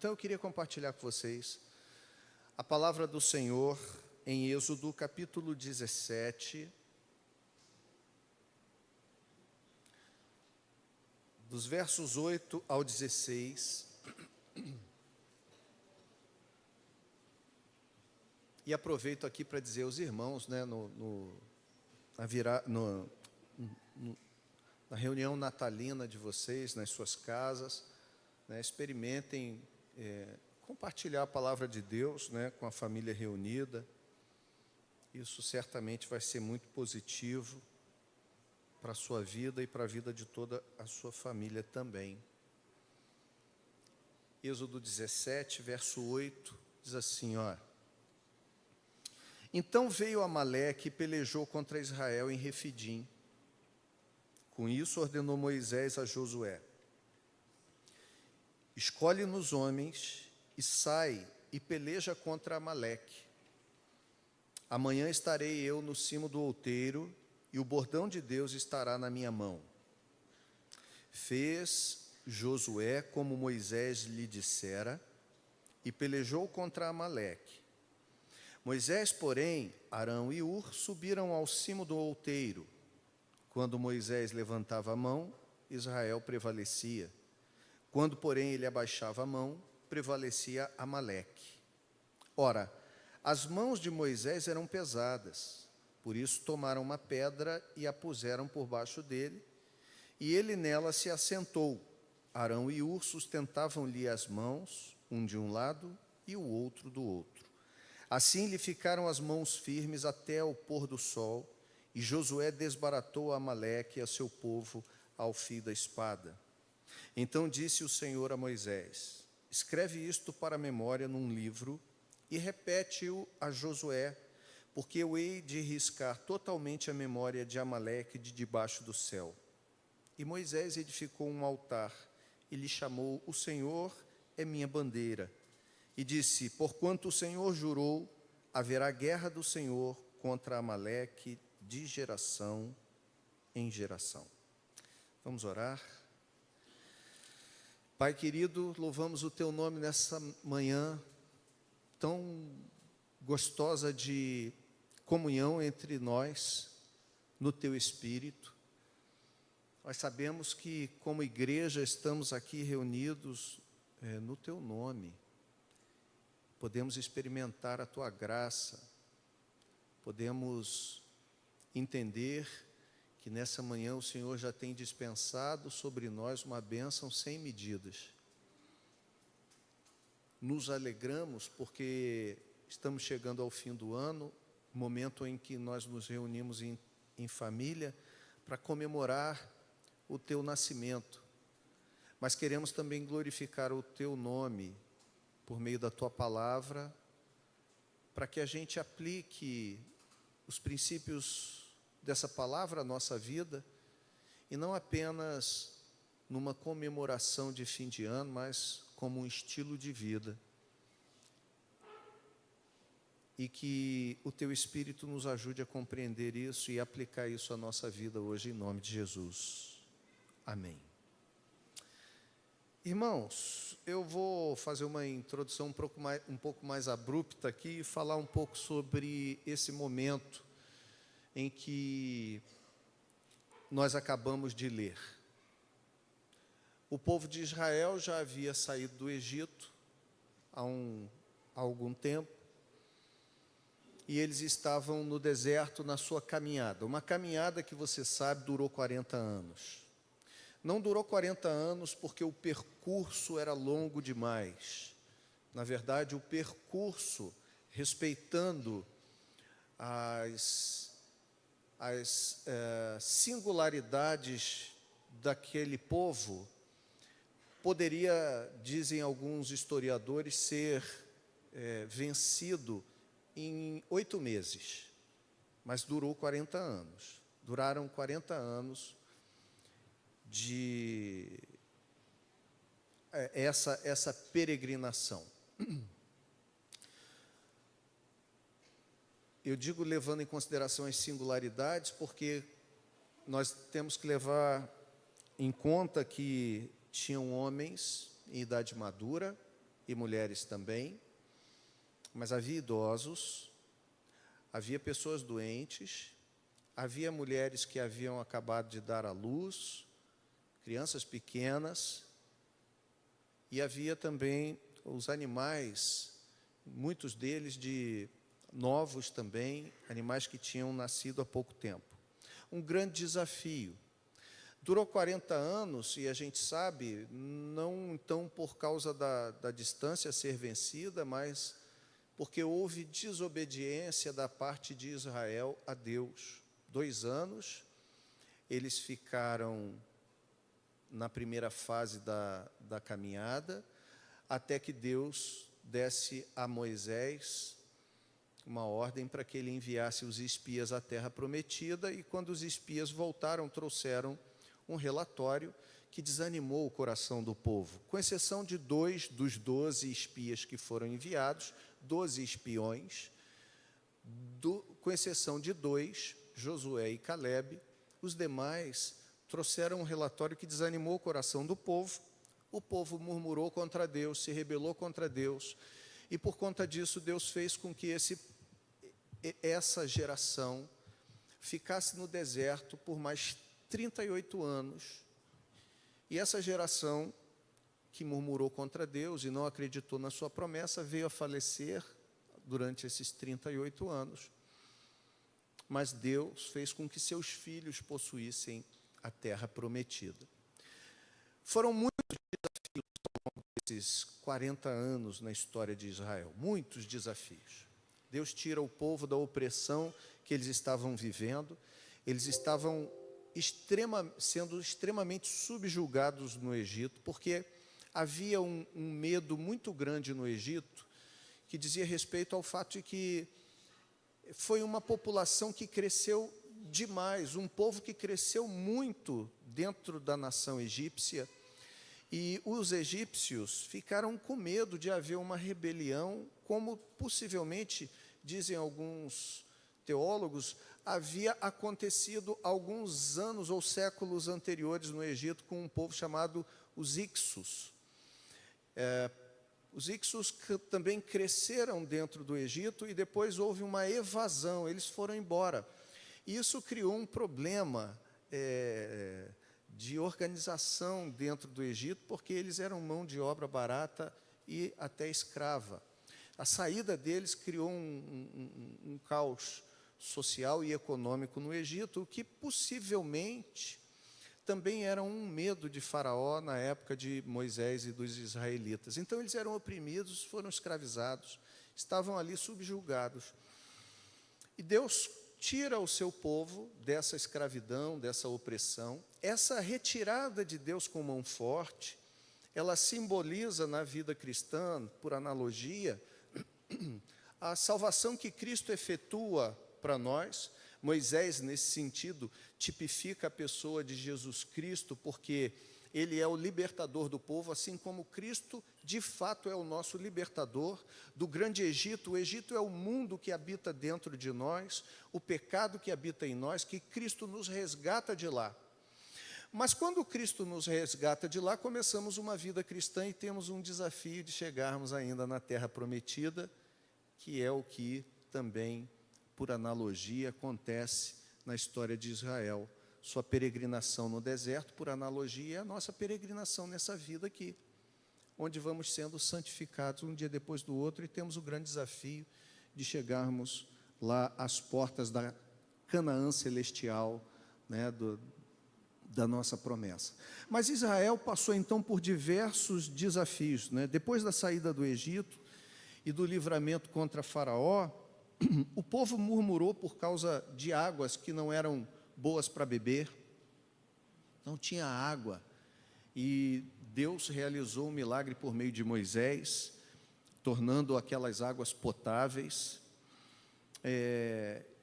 Então eu queria compartilhar com vocês a palavra do Senhor em Êxodo capítulo 17, dos versos 8 ao 16. E aproveito aqui para dizer aos irmãos, né, na reunião natalina de vocês, nas suas casas, né, experimentem compartilhar a palavra de Deus, né, com a família reunida. Isso certamente vai ser muito positivo para a sua vida e para a vida de toda a sua família também. Êxodo 17, verso 8, diz assim, ó: Então veio Amaleque e pelejou contra Israel em Refidim. Com isso ordenou Moisés a Josué: Escolhe-nos homens e sai e peleja contra Amaleque. Amanhã estarei eu no cimo do outeiro e o bordão de Deus estará na minha mão. Fez Josué como Moisés lhe dissera e pelejou contra Amaleque. Moisés, porém, Arão e Hur subiram ao cimo do outeiro. Quando Moisés levantava a mão, Israel prevalecia. Quando, porém, ele abaixava a mão, prevalecia Amaleque. Ora, as mãos de Moisés eram pesadas, por isso tomaram uma pedra e a puseram por baixo dele, e ele nela se assentou. Arão e Hur sustentavam-lhe as mãos, um de um lado e o outro do outro. Assim lhe ficaram as mãos firmes até o pôr do sol, e Josué desbaratou Amaleque e a seu povo ao fio da espada. Então disse o Senhor a Moisés: Escreve isto para a memória num livro e repete-o a Josué, porque eu hei de riscar totalmente a memória de Amaleque de debaixo do céu. E Moisés edificou um altar e lhe chamou: O Senhor é minha bandeira. E disse: Porquanto o Senhor jurou, haverá guerra do Senhor contra Amaleque de geração em geração. Vamos orar. Pai querido, louvamos o Teu nome nessa manhã tão gostosa de comunhão entre nós, no Teu Espírito. Nós sabemos que, como igreja, estamos aqui reunidos no Teu nome. Podemos experimentar a Tua graça, podemos entender que nessa manhã o Senhor já tem dispensado sobre nós uma bênção sem medidas. Nos alegramos porque estamos chegando ao fim do ano, momento em que nós nos reunimos em família para comemorar o Teu nascimento. Mas queremos também glorificar o Teu nome por meio da Tua palavra, para que a gente aplique os princípios dessa palavra à nossa vida, e não apenas numa comemoração de fim de ano, mas como um estilo de vida. E que o Teu Espírito nos ajude a compreender isso e aplicar isso à nossa vida hoje, em nome de Jesus. Amém. Irmãos, eu vou fazer uma introdução um pouco mais abrupta aqui e falar um pouco sobre esse momento em que nós acabamos de ler. O povo de Israel já havia saído do Egito há algum tempo, e eles estavam no deserto na sua caminhada. Uma caminhada que, você sabe, durou 40 anos. Não durou 40 anos porque o percurso era longo demais. Na verdade, o percurso, respeitando as singularidades daquele povo, poderia, dizem alguns historiadores, ser vencido em 8 meses, mas durou 40 anos. Duraram 40 anos de essa peregrinação. Eu digo levando em consideração as singularidades, porque nós temos que levar em conta que tinham homens em idade madura e mulheres também, mas havia idosos, havia pessoas doentes, havia mulheres que haviam acabado de dar à luz, crianças pequenas, e havia também os animais, muitos deles novos também, animais que tinham nascido há pouco tempo. Um grande desafio. Durou 40 anos, e a gente sabe, não então por causa da distância a ser vencida, mas porque houve desobediência da parte de Israel a Deus. 2 anos, eles ficaram na primeira fase da caminhada, até que Deus desse a Moisés uma ordem para que ele enviasse os espias à terra prometida, e quando os espias voltaram, trouxeram um relatório que desanimou o coração do povo, com exceção de 2 dos 12 espias que foram enviados, 12 espiões, com exceção de 2, Josué e Calebe, os demais trouxeram um relatório que desanimou o coração do povo. O povo murmurou contra Deus, se rebelou contra Deus, e por conta disso Deus fez com que essa geração ficasse no deserto por mais 38 anos. E essa geração que murmurou contra Deus e não acreditou na sua promessa veio a falecer durante esses 38 anos. Mas Deus fez com que seus filhos possuíssem a terra prometida. Foram muitos desafios ao longo desses 40 anos na história de Israel, muitos desafios. Deus tira o povo da opressão que eles estavam vivendo, eles estavam sendo extremamente subjugados no Egito, porque havia um medo muito grande no Egito, que dizia respeito ao fato de que foi uma população que cresceu demais, um povo que cresceu muito dentro da nação egípcia, e os egípcios ficaram com medo de haver uma rebelião, como possivelmente, dizem alguns teólogos, havia acontecido alguns anos ou séculos anteriores no Egito com um povo chamado os Ixos. Os Ixos também cresceram dentro do Egito e depois houve uma evasão, eles foram embora. Isso criou um problema de organização dentro do Egito, porque eles eram mão de obra barata e até escrava. A saída deles criou um caos social e econômico no Egito, o que possivelmente também era um medo de Faraó na época de Moisés e dos israelitas. Então, eles eram oprimidos, foram escravizados, estavam ali subjugados. E Deus tira o seu povo dessa escravidão, dessa opressão. Essa retirada de Deus com mão forte, ela simboliza na vida cristã, por analogia, a salvação que Cristo efetua para nós. Moisés, nesse sentido, tipifica a pessoa de Jesus Cristo, porque ele é o libertador do povo, assim como Cristo, de fato, é o nosso libertador do grande Egito. O Egito é o mundo que habita dentro de nós, o pecado que habita em nós, que Cristo nos resgata de lá. Mas quando Cristo nos resgata de lá, começamos uma vida cristã e temos um desafio de chegarmos ainda na terra prometida, que é o que também, por analogia, acontece na história de Israel. Sua peregrinação no deserto, por analogia, é a nossa peregrinação nessa vida aqui, onde vamos sendo santificados um dia depois do outro e temos o grande desafio de chegarmos lá às portas da Canaã celestial, né, da nossa promessa. Mas Israel passou então por diversos desafios, né? Depois da saída do Egito e do livramento contra Faraó, o povo murmurou por causa de águas que não eram boas para beber, não tinha água, e Deus realizou um milagre por meio de Moisés, tornando aquelas águas potáveis,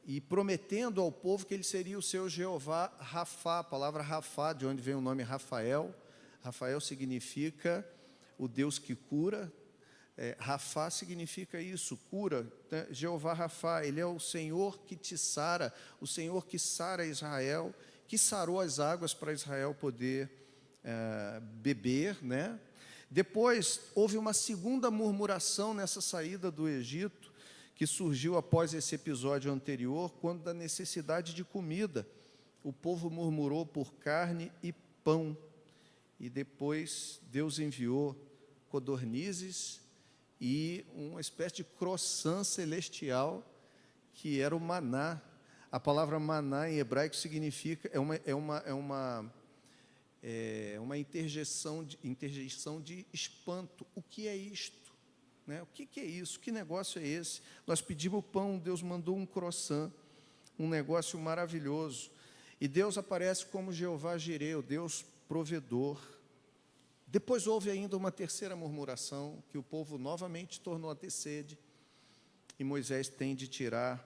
e prometendo ao povo que ele seria o seu Jeová Rafá, a palavra Rafá, de onde vem o nome Rafael. Rafael significa o Deus que cura. Rafá significa isso, cura, né? Jeová Rafá, ele é o Senhor que te sara, o Senhor que sara Israel, que sarou as águas para Israel poder beber, né? Depois, houve uma segunda murmuração nessa saída do Egito, que surgiu após esse episódio anterior, quando da necessidade de comida. O povo murmurou por carne e pão. E depois Deus enviou codornizes e uma espécie de croissant celestial, que era o maná. A palavra maná em hebraico significa, uma interjeição de espanto. O que é isto? Né? O que é isso? Que negócio é esse? Nós pedimos pão, Deus mandou um croissant, um negócio maravilhoso. E Deus aparece como Jeová Jireh, o Deus provedor. Depois houve ainda uma terceira murmuração, que o povo novamente tornou a ter sede, e Moisés tem de tirar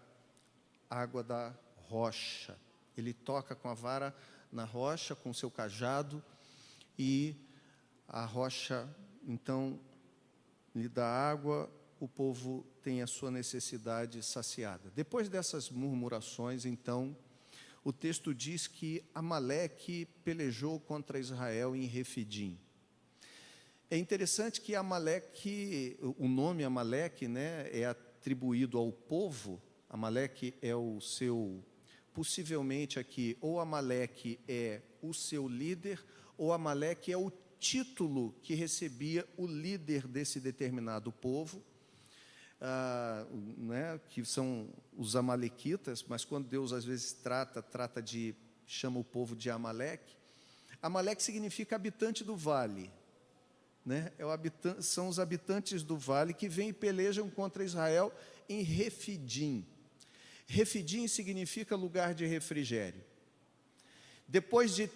água da rocha. Ele toca com a vara na rocha, com o seu cajado, e a rocha, então, lhe dá água, o povo tem a sua necessidade saciada. Depois dessas murmurações, então, o texto diz que Amaleque pelejou contra Israel em Refidim. É interessante que Amaleque, o nome Amaleque, né, é atribuído ao povo. Amaleque é o seu, possivelmente aqui, ou Amaleque é o seu líder, ou Amaleque é o título que recebia o líder desse determinado povo, né, que são os amalequitas, mas quando Deus às vezes chama o povo de Amaleque. Amaleque significa habitante do vale, né? São os habitantes do vale que vêm e pelejam contra Israel em Refidim. Refidim significa lugar de refrigério. Depois de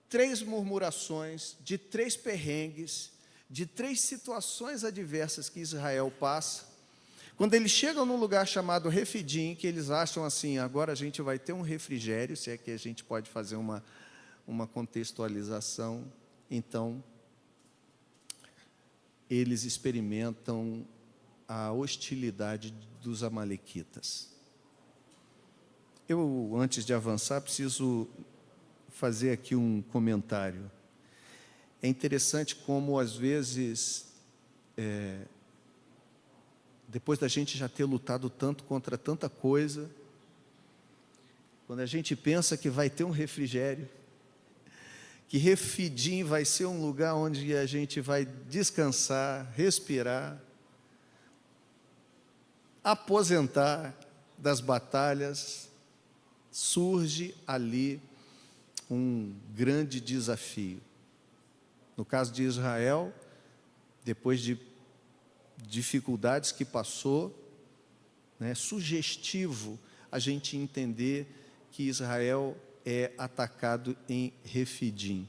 3 murmurações, de 3 perrengues, de 3 situações adversas que Israel passa, quando eles chegam num lugar chamado Refidim, que eles acham assim, agora a gente vai ter um refrigério, se é que a gente pode fazer uma contextualização, então, eles experimentam a hostilidade dos amalequitas. Eu, antes de avançar, preciso fazer aqui um comentário. É interessante como, às vezes, depois da gente já ter lutado tanto contra tanta coisa, quando a gente pensa que vai ter um refrigério, que Refidim vai ser um lugar onde a gente vai descansar, respirar, aposentar das batalhas, surge ali um grande desafio. No caso de Israel, depois de dificuldades que passou, né, sugestivo a gente entender que Israel é atacado em Refidim.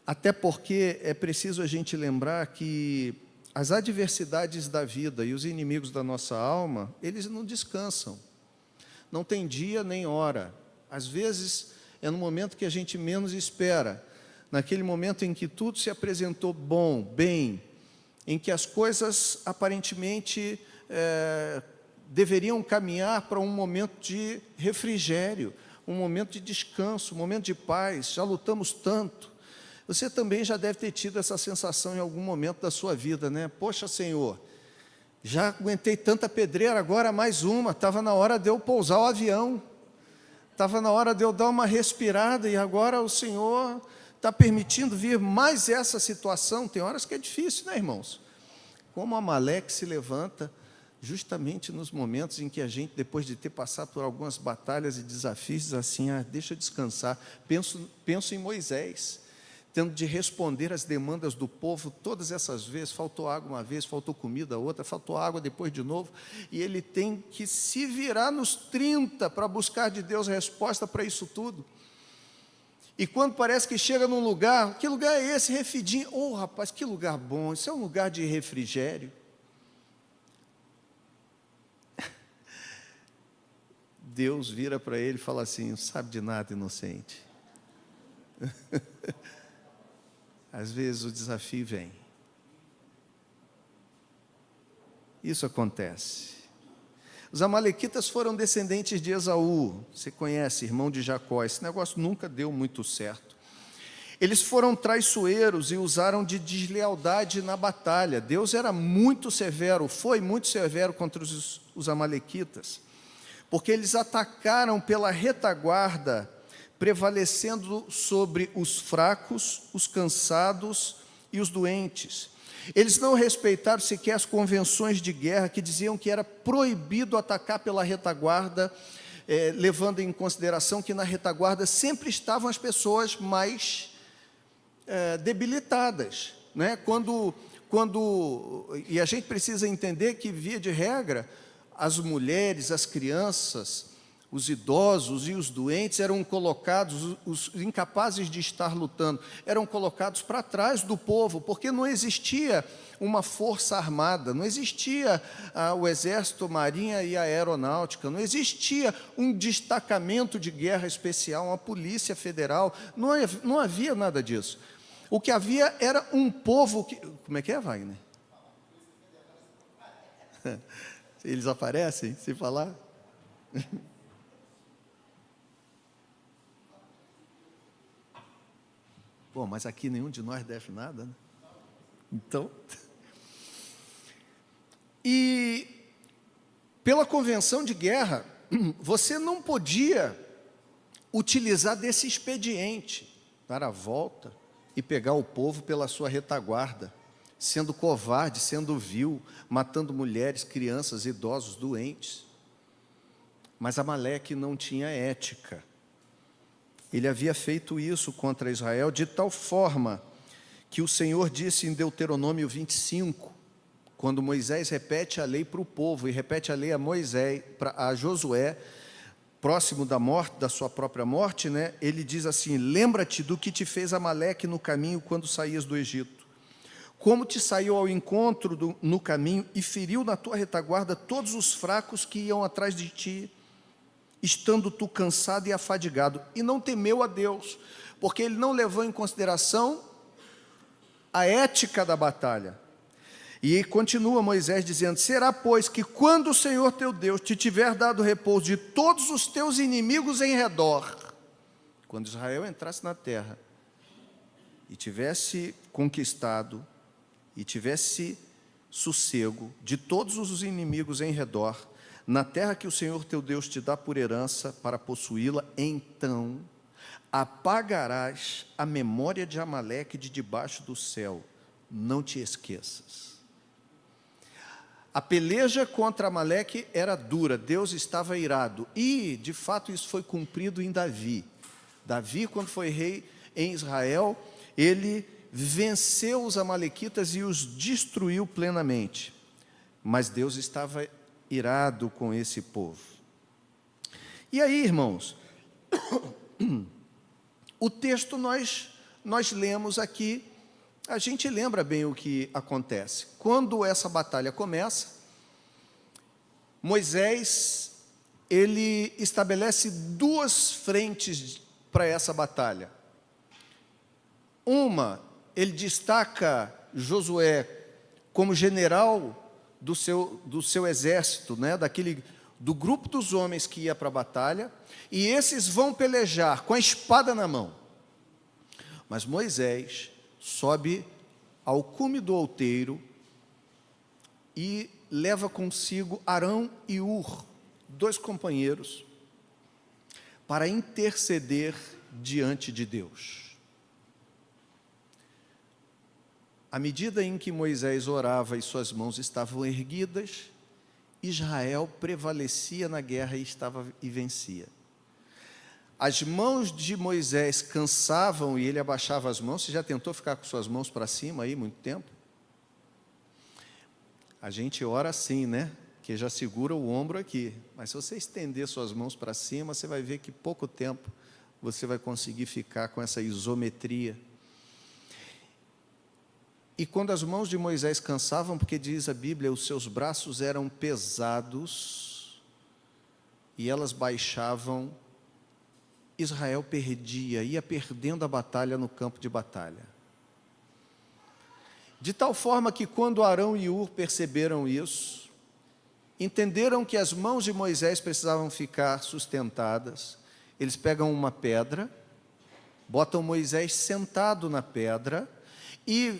Até porque é preciso a gente lembrar que as adversidades da vida e os inimigos da nossa alma, eles não descansam. Não tem dia nem hora. Às vezes é no momento que a gente menos espera, naquele momento em que tudo se apresentou bem, em que as coisas aparentemente deveriam caminhar para um momento de refrigério, um momento de descanso, um momento de paz. Já lutamos tanto. Você também já deve ter tido essa sensação em algum momento da sua vida, né? Poxa, Senhor, já aguentei tanta pedreira, agora mais uma. Estava na hora de eu pousar o avião. Estava na hora de eu dar uma respirada e agora o Senhor está permitindo vir mais essa situação. Tem horas que é difícil, né, irmãos? Como Amaleque se levanta justamente nos momentos em que a gente, depois de ter passado por algumas batalhas e desafios, diz assim, deixa eu descansar. Penso em Moisés, tendo de responder às demandas do povo todas essas vezes. Faltou água uma vez, faltou comida outra, faltou água depois de novo, e ele tem que se virar nos 30 para buscar de Deus resposta para isso tudo. E quando parece que chega num lugar, que lugar é esse? Refidim. Oh, rapaz, que lugar bom, isso é um lugar de refrigério. Deus vira para ele e fala assim, não sabe de nada, inocente. Às vezes o desafio vem. Isso acontece. Os amalequitas foram descendentes de Esaú. Você conhece, irmão de Jacó. Esse negócio nunca deu muito certo. Eles foram traiçoeiros e usaram de deslealdade na batalha. Deus era muito severo, foi muito severo contra os amalequitas, porque eles atacaram pela retaguarda, prevalecendo sobre os fracos, os cansados e os doentes. Eles não respeitaram sequer as convenções de guerra que diziam que era proibido atacar pela retaguarda, levando em consideração que na retaguarda sempre estavam as pessoas mais debilitadas, né? E a gente precisa entender que, via de regra, as mulheres, as crianças, os idosos e os doentes eram colocados, os incapazes de estar lutando, eram colocados para trás do povo, porque não existia uma força armada, não existia o exército, marinha e a aeronáutica, não existia um destacamento de guerra especial, uma polícia federal, não havia nada disso. O que havia era um povo que... Como é que é, Wagner? Eles aparecem, se falar? Bom, mas aqui nenhum de nós deve nada, né? Então... E, pela convenção de guerra, você não podia utilizar desse expediente, dar a volta e pegar o povo pela sua retaguarda, sendo covarde, sendo vil, matando mulheres, crianças, idosos, doentes. Mas Amaleque não tinha ética. Ele havia feito isso contra Israel de tal forma que o Senhor disse em Deuteronômio 25, quando Moisés repete a lei para o povo e repete a lei a Josué, próximo da morte, da sua própria morte, né? Ele diz assim: lembra-te do que te fez Amaleque no caminho quando saías do Egito, como te saiu ao encontro no caminho e feriu na tua retaguarda todos os fracos que iam atrás de ti, estando tu cansado e afadigado, e não temeu a Deus, porque ele não levou em consideração a ética da batalha. E continua Moisés dizendo: será, pois, que quando o Senhor teu Deus te tiver dado repouso de todos os teus inimigos em redor, quando Israel entrasse na terra e tivesse conquistado e tivesse sossego de todos os inimigos em redor, na terra que o Senhor teu Deus te dá por herança para possuí-la, então apagarás a memória de Amaleque de debaixo do céu, não te esqueças. A peleja contra Amaleque era dura, Deus estava irado, e de fato isso foi cumprido em Davi. Davi, quando foi rei em Israel, ele venceu os amalequitas e os destruiu plenamente, mas Deus estava irado com esse povo. E aí, irmãos, o texto nós lemos aqui, a gente lembra bem o que acontece. Quando essa batalha começa, Moisés, ele estabelece duas frentes para essa batalha. Uma, ele destaca Josué como general do seu exército, né, do grupo dos homens que ia para a batalha, e esses vão pelejar com a espada na mão. Mas Moisés sobe ao cume do outeiro e leva consigo Arão e Ur, dois companheiros, para interceder diante de Deus. À medida em que Moisés orava e suas mãos estavam erguidas, Israel prevalecia na guerra e vencia. As mãos de Moisés cansavam e ele abaixava as mãos. Você já tentou ficar com suas mãos para cima aí muito tempo? A gente ora assim, né? Que já segura o ombro aqui. Mas se você estender suas mãos para cima, você vai ver que pouco tempo você vai conseguir ficar com essa isometria. E quando as mãos de Moisés cansavam, porque diz a Bíblia, os seus braços eram pesados e elas baixavam, Israel perdia, ia perdendo a batalha no campo de batalha. De tal forma que quando Arão e Ur perceberam isso, entenderam que as mãos de Moisés precisavam ficar sustentadas, eles pegam uma pedra botam Moisés sentado na pedra, e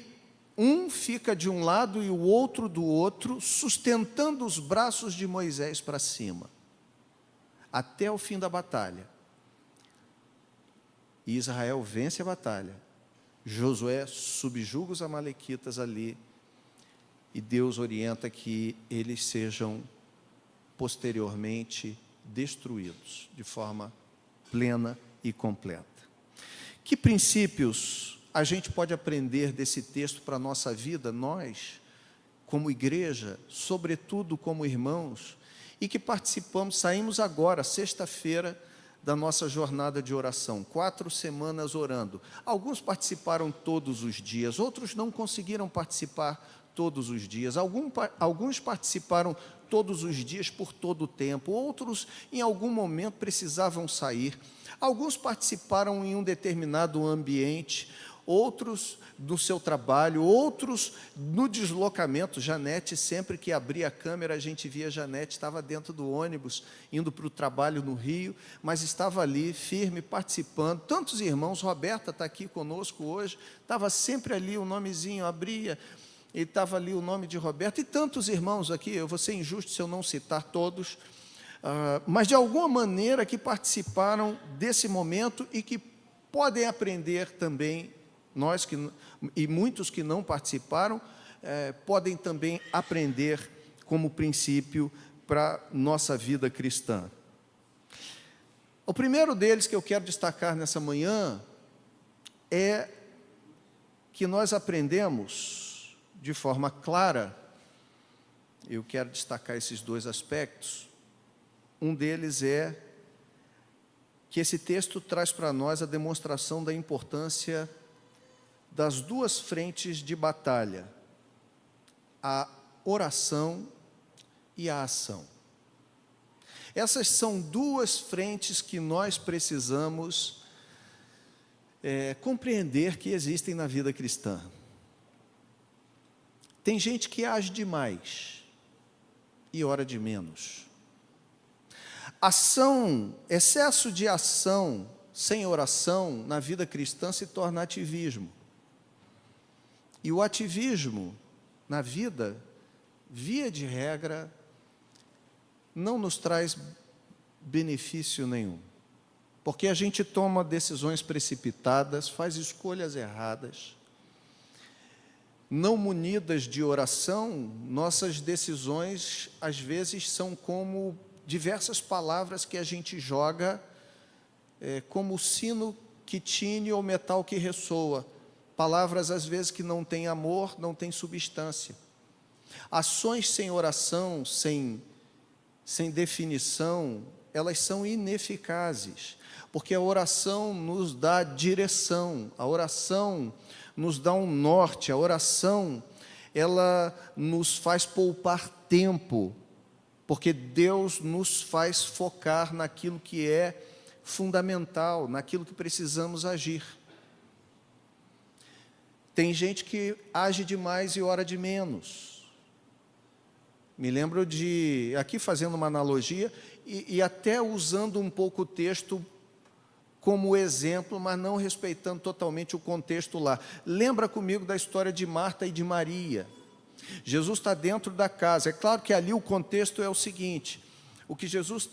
um fica de um lado e o outro do outro, sustentando os braços de Moisés para cima, até o fim da batalha. E Israel vence a batalha. Josué subjuga os amalequitas ali, e Deus orienta que eles sejam posteriormente destruídos de forma plena e completa. Que princípios a gente pode aprender desse texto para a nossa vida, nós, como igreja, sobretudo como irmãos, e que participamos, saímos agora, sexta-feira, da nossa jornada de oração, 4 semanas orando. Alguns participaram todos os dias, outros não conseguiram participar todos os dias, alguns participaram todos os dias por todo o tempo, outros em algum momento precisavam sair, alguns participaram em um determinado ambiente, outros no seu trabalho, outros no deslocamento. Janete, sempre que abria a câmera, a gente via Janete, estava dentro do ônibus, indo para o trabalho no Rio, mas estava ali, firme, participando. Tantos irmãos, Roberta está aqui conosco hoje, estava sempre ali, o nomezinho abria, e estava ali o nome de Roberta, e tantos irmãos aqui, eu vou ser injusto se eu não citar todos, mas de alguma maneira que participaram desse momento e que podem aprender também. Nós e muitos que não participaram podem também aprender como princípio para nossa vida cristã. O primeiro deles que eu quero destacar nessa manhã é que nós aprendemos de forma clara, eu quero destacar esses 2 aspectos. Um deles é que esse texto traz para nós a demonstração da importância das 2 frentes de batalha, a oração e a ação. Essas são 2 frentes que nós precisamos compreender que existem na vida cristã. Tem gente que age demais e ora de menos. Excesso de ação sem oração na vida cristã se torna ativismo. E o ativismo na vida, via de regra, não nos traz benefício nenhum. Porque a gente toma decisões precipitadas, faz escolhas erradas. Não munidas de oração, nossas decisões, às vezes, são como diversas palavras que a gente joga, como o sino que tine ou metal que ressoa. Palavras, às vezes, que não têm amor, não têm substância. Ações sem oração, sem definição, elas são ineficazes, porque a oração nos dá direção, a oração nos dá um norte, a oração, ela nos faz poupar tempo, porque Deus nos faz focar naquilo que é fundamental, naquilo que precisamos agir. Tem gente que age demais e ora de menos. Me lembro de, aqui fazendo uma analogia, e até usando um pouco o texto como exemplo, mas não respeitando totalmente o contexto lá. Lembra comigo da história de Marta e de Maria. Jesus está dentro da casa. É claro que ali o contexto é o seguinte, o que Jesus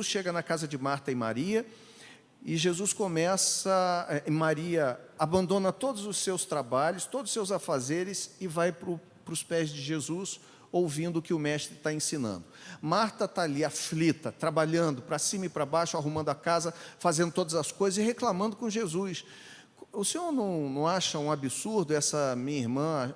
chega na casa de Marta e Maria, e Jesus Maria abandona todos os seus trabalhos, todos os seus afazeres, e vai para os pés de Jesus, ouvindo o que o mestre está ensinando. Marta está ali aflita, trabalhando para cima e para baixo, arrumando a casa, fazendo todas as coisas e reclamando com Jesus. O senhor não acha um absurdo essa minha irmã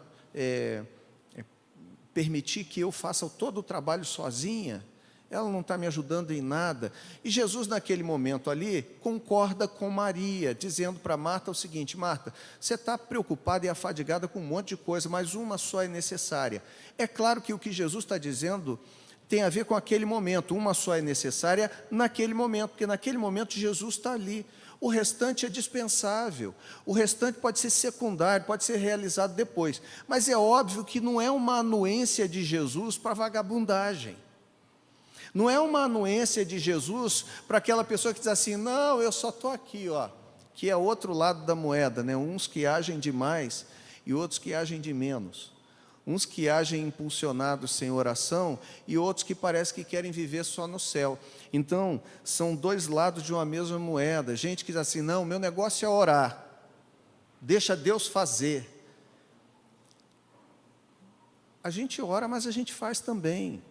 permitir que eu faça todo o trabalho sozinha? Ela não está me ajudando em nada. E Jesus, naquele momento ali, concorda com Maria, dizendo para Marta o seguinte: Marta, você está preocupada e afadigada com um monte de coisa, mas uma só é necessária. É claro que o que Jesus está dizendo tem a ver com aquele momento, uma só é necessária naquele momento, porque naquele momento Jesus está ali. O restante é dispensável, o restante pode ser secundário, pode ser realizado depois. Mas é óbvio que não é uma anuência de Jesus para vagabundagem. Não é uma anuência de Jesus para aquela pessoa que diz assim, não, eu só estou aqui, ó, que é o outro lado da moeda, né? Uns que agem demais e outros que agem de menos. Uns que agem impulsionados sem oração e outros que parece que querem viver só no céu. Então, são dois lados de uma mesma moeda. Gente que diz assim, não, meu negócio é orar, deixa Deus fazer. A gente ora, mas a gente faz também.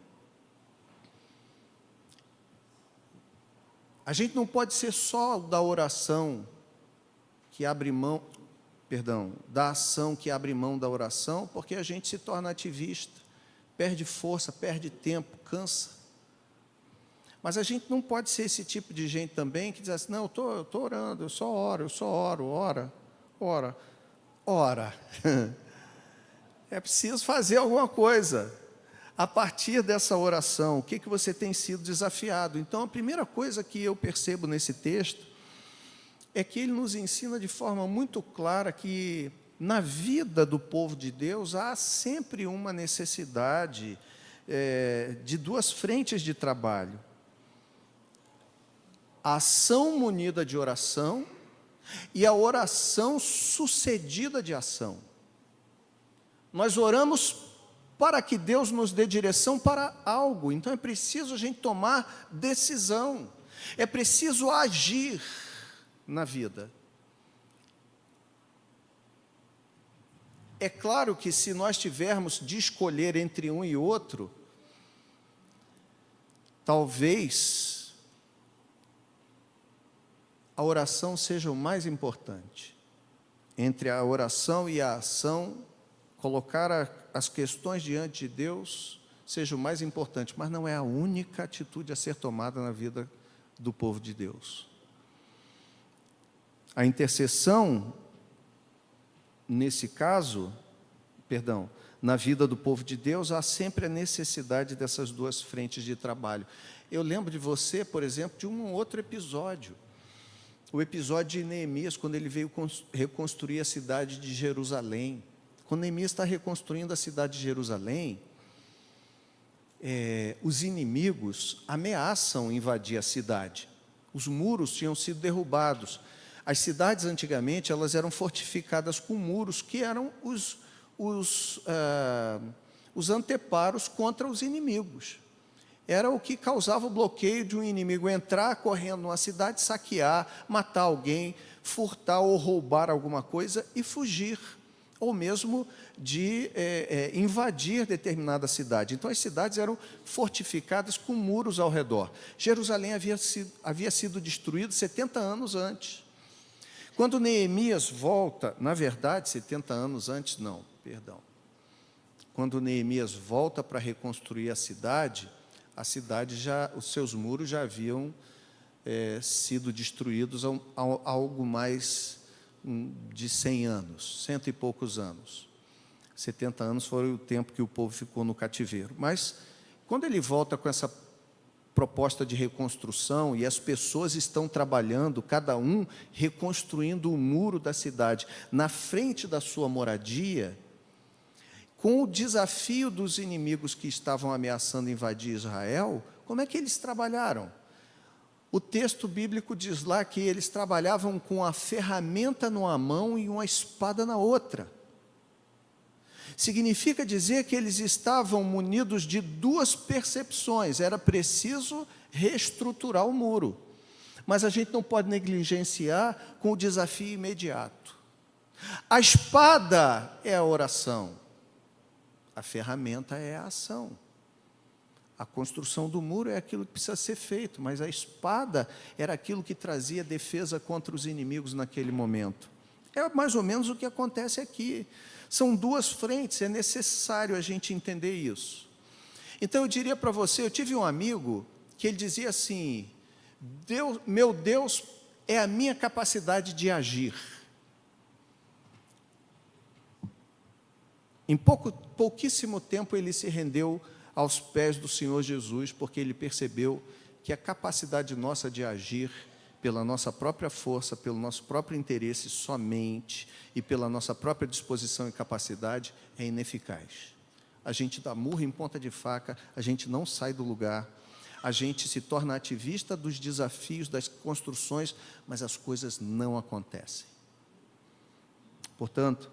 A gente não pode ser só da oração que abre mão, da ação que abre mão da oração, porque a gente se torna ativista, perde força, perde tempo, cansa. Mas a gente não pode ser esse tipo de gente também que diz assim, não, eu estou orando, eu só oro, ora. É preciso fazer alguma coisa. A partir dessa oração, o que você tem sido desafiado? Então, a primeira coisa que eu percebo nesse texto é que ele nos ensina de forma muito clara que na vida do povo de Deus há sempre uma necessidade de duas frentes de trabalho. A ação munida de oração e a oração sucedida de ação. Nós oramos para que Deus nos dê direção para algo, então é preciso a gente tomar decisão, é preciso agir na vida. É claro que se nós tivermos de escolher entre um e outro, talvez a oração seja o mais importante. Entre a oração e a ação, colocar as questões diante de Deus seja o mais importante, mas não é a única atitude a ser tomada na vida do povo de Deus. A intercessão, nesse caso, na vida do povo de Deus, há sempre a necessidade dessas duas frentes de trabalho. Eu lembro de você, por exemplo, de um outro episódio. O episódio de Neemias, quando ele veio reconstruir a cidade de Jerusalém. Quando Neemias está reconstruindo a cidade de Jerusalém, os inimigos ameaçam invadir a cidade. Os muros tinham sido derrubados. As cidades, antigamente, elas eram fortificadas com muros, que eram os anteparos contra os inimigos. Era o que causava o bloqueio de um inimigo entrar correndo numa cidade, saquear, matar alguém, furtar ou roubar alguma coisa e fugir, ou mesmo de invadir determinada cidade. Então, as cidades eram fortificadas com muros ao redor. Jerusalém havia sido destruído 70 anos antes. Quando Neemias volta, na verdade, 70 anos antes, não, perdão. Quando Neemias volta para reconstruir a cidade os seus muros já haviam sido destruídos há algo mais de 100 anos, 100 e poucos anos. 70 anos foi o tempo que o povo ficou no cativeiro. Mas, quando ele volta com essa proposta de reconstrução, e as pessoas estão trabalhando, cada um reconstruindo o muro da cidade, na frente da sua moradia, com o desafio dos inimigos que estavam ameaçando invadir Israel, como é que eles trabalharam? O texto bíblico diz lá que eles trabalhavam com a ferramenta numa mão e uma espada na outra. Significa dizer que eles estavam munidos de duas percepções. Era preciso reestruturar o muro. Mas a gente não pode negligenciar com o desafio imediato. A espada é a oração. A ferramenta é a ação. A construção do muro é aquilo que precisa ser feito, mas a espada era aquilo que trazia defesa contra os inimigos naquele momento. É mais ou menos o que acontece aqui. São duas frentes, é necessário a gente entender isso. Então, eu diria para você, eu tive um amigo que ele dizia assim, meu Deus é a minha capacidade de agir. Em pouquíssimo tempo ele se rendeu aos pés do Senhor Jesus, porque ele percebeu que a capacidade nossa de agir pela nossa própria força, pelo nosso próprio interesse somente e pela nossa própria disposição e capacidade é ineficaz. A gente dá murro em ponta de faca, a gente não sai do lugar, a gente se torna ativista dos desafios, das construções, mas as coisas não acontecem. Portanto,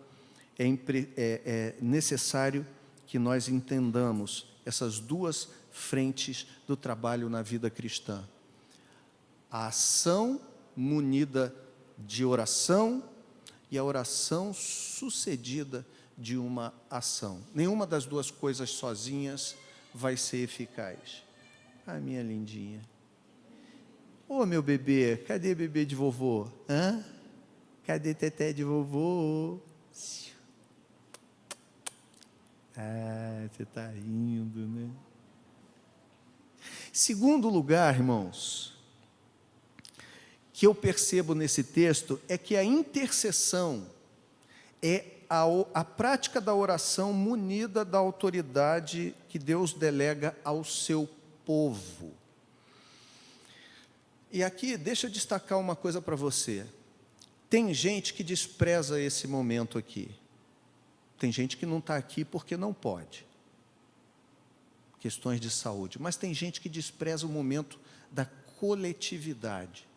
é necessário que nós entendamos essas duas frentes do trabalho na vida cristã. A ação munida de oração e a oração sucedida de uma ação. Nenhuma das duas coisas sozinhas vai ser eficaz. Ah, minha lindinha. Ô, meu bebê, cadê bebê de vovô? Hã? Cadê teté de vovô? Ah, você está rindo, né? Segundo lugar, irmãos, que eu percebo nesse texto é que a intercessão é a prática da oração munida da autoridade que Deus delega ao seu povo. E aqui, deixa eu destacar uma coisa para você. Tem gente que despreza esse momento aqui. Tem gente que não está aqui porque não pode. Questões de saúde. Mas tem gente que despreza o momento da coletividade.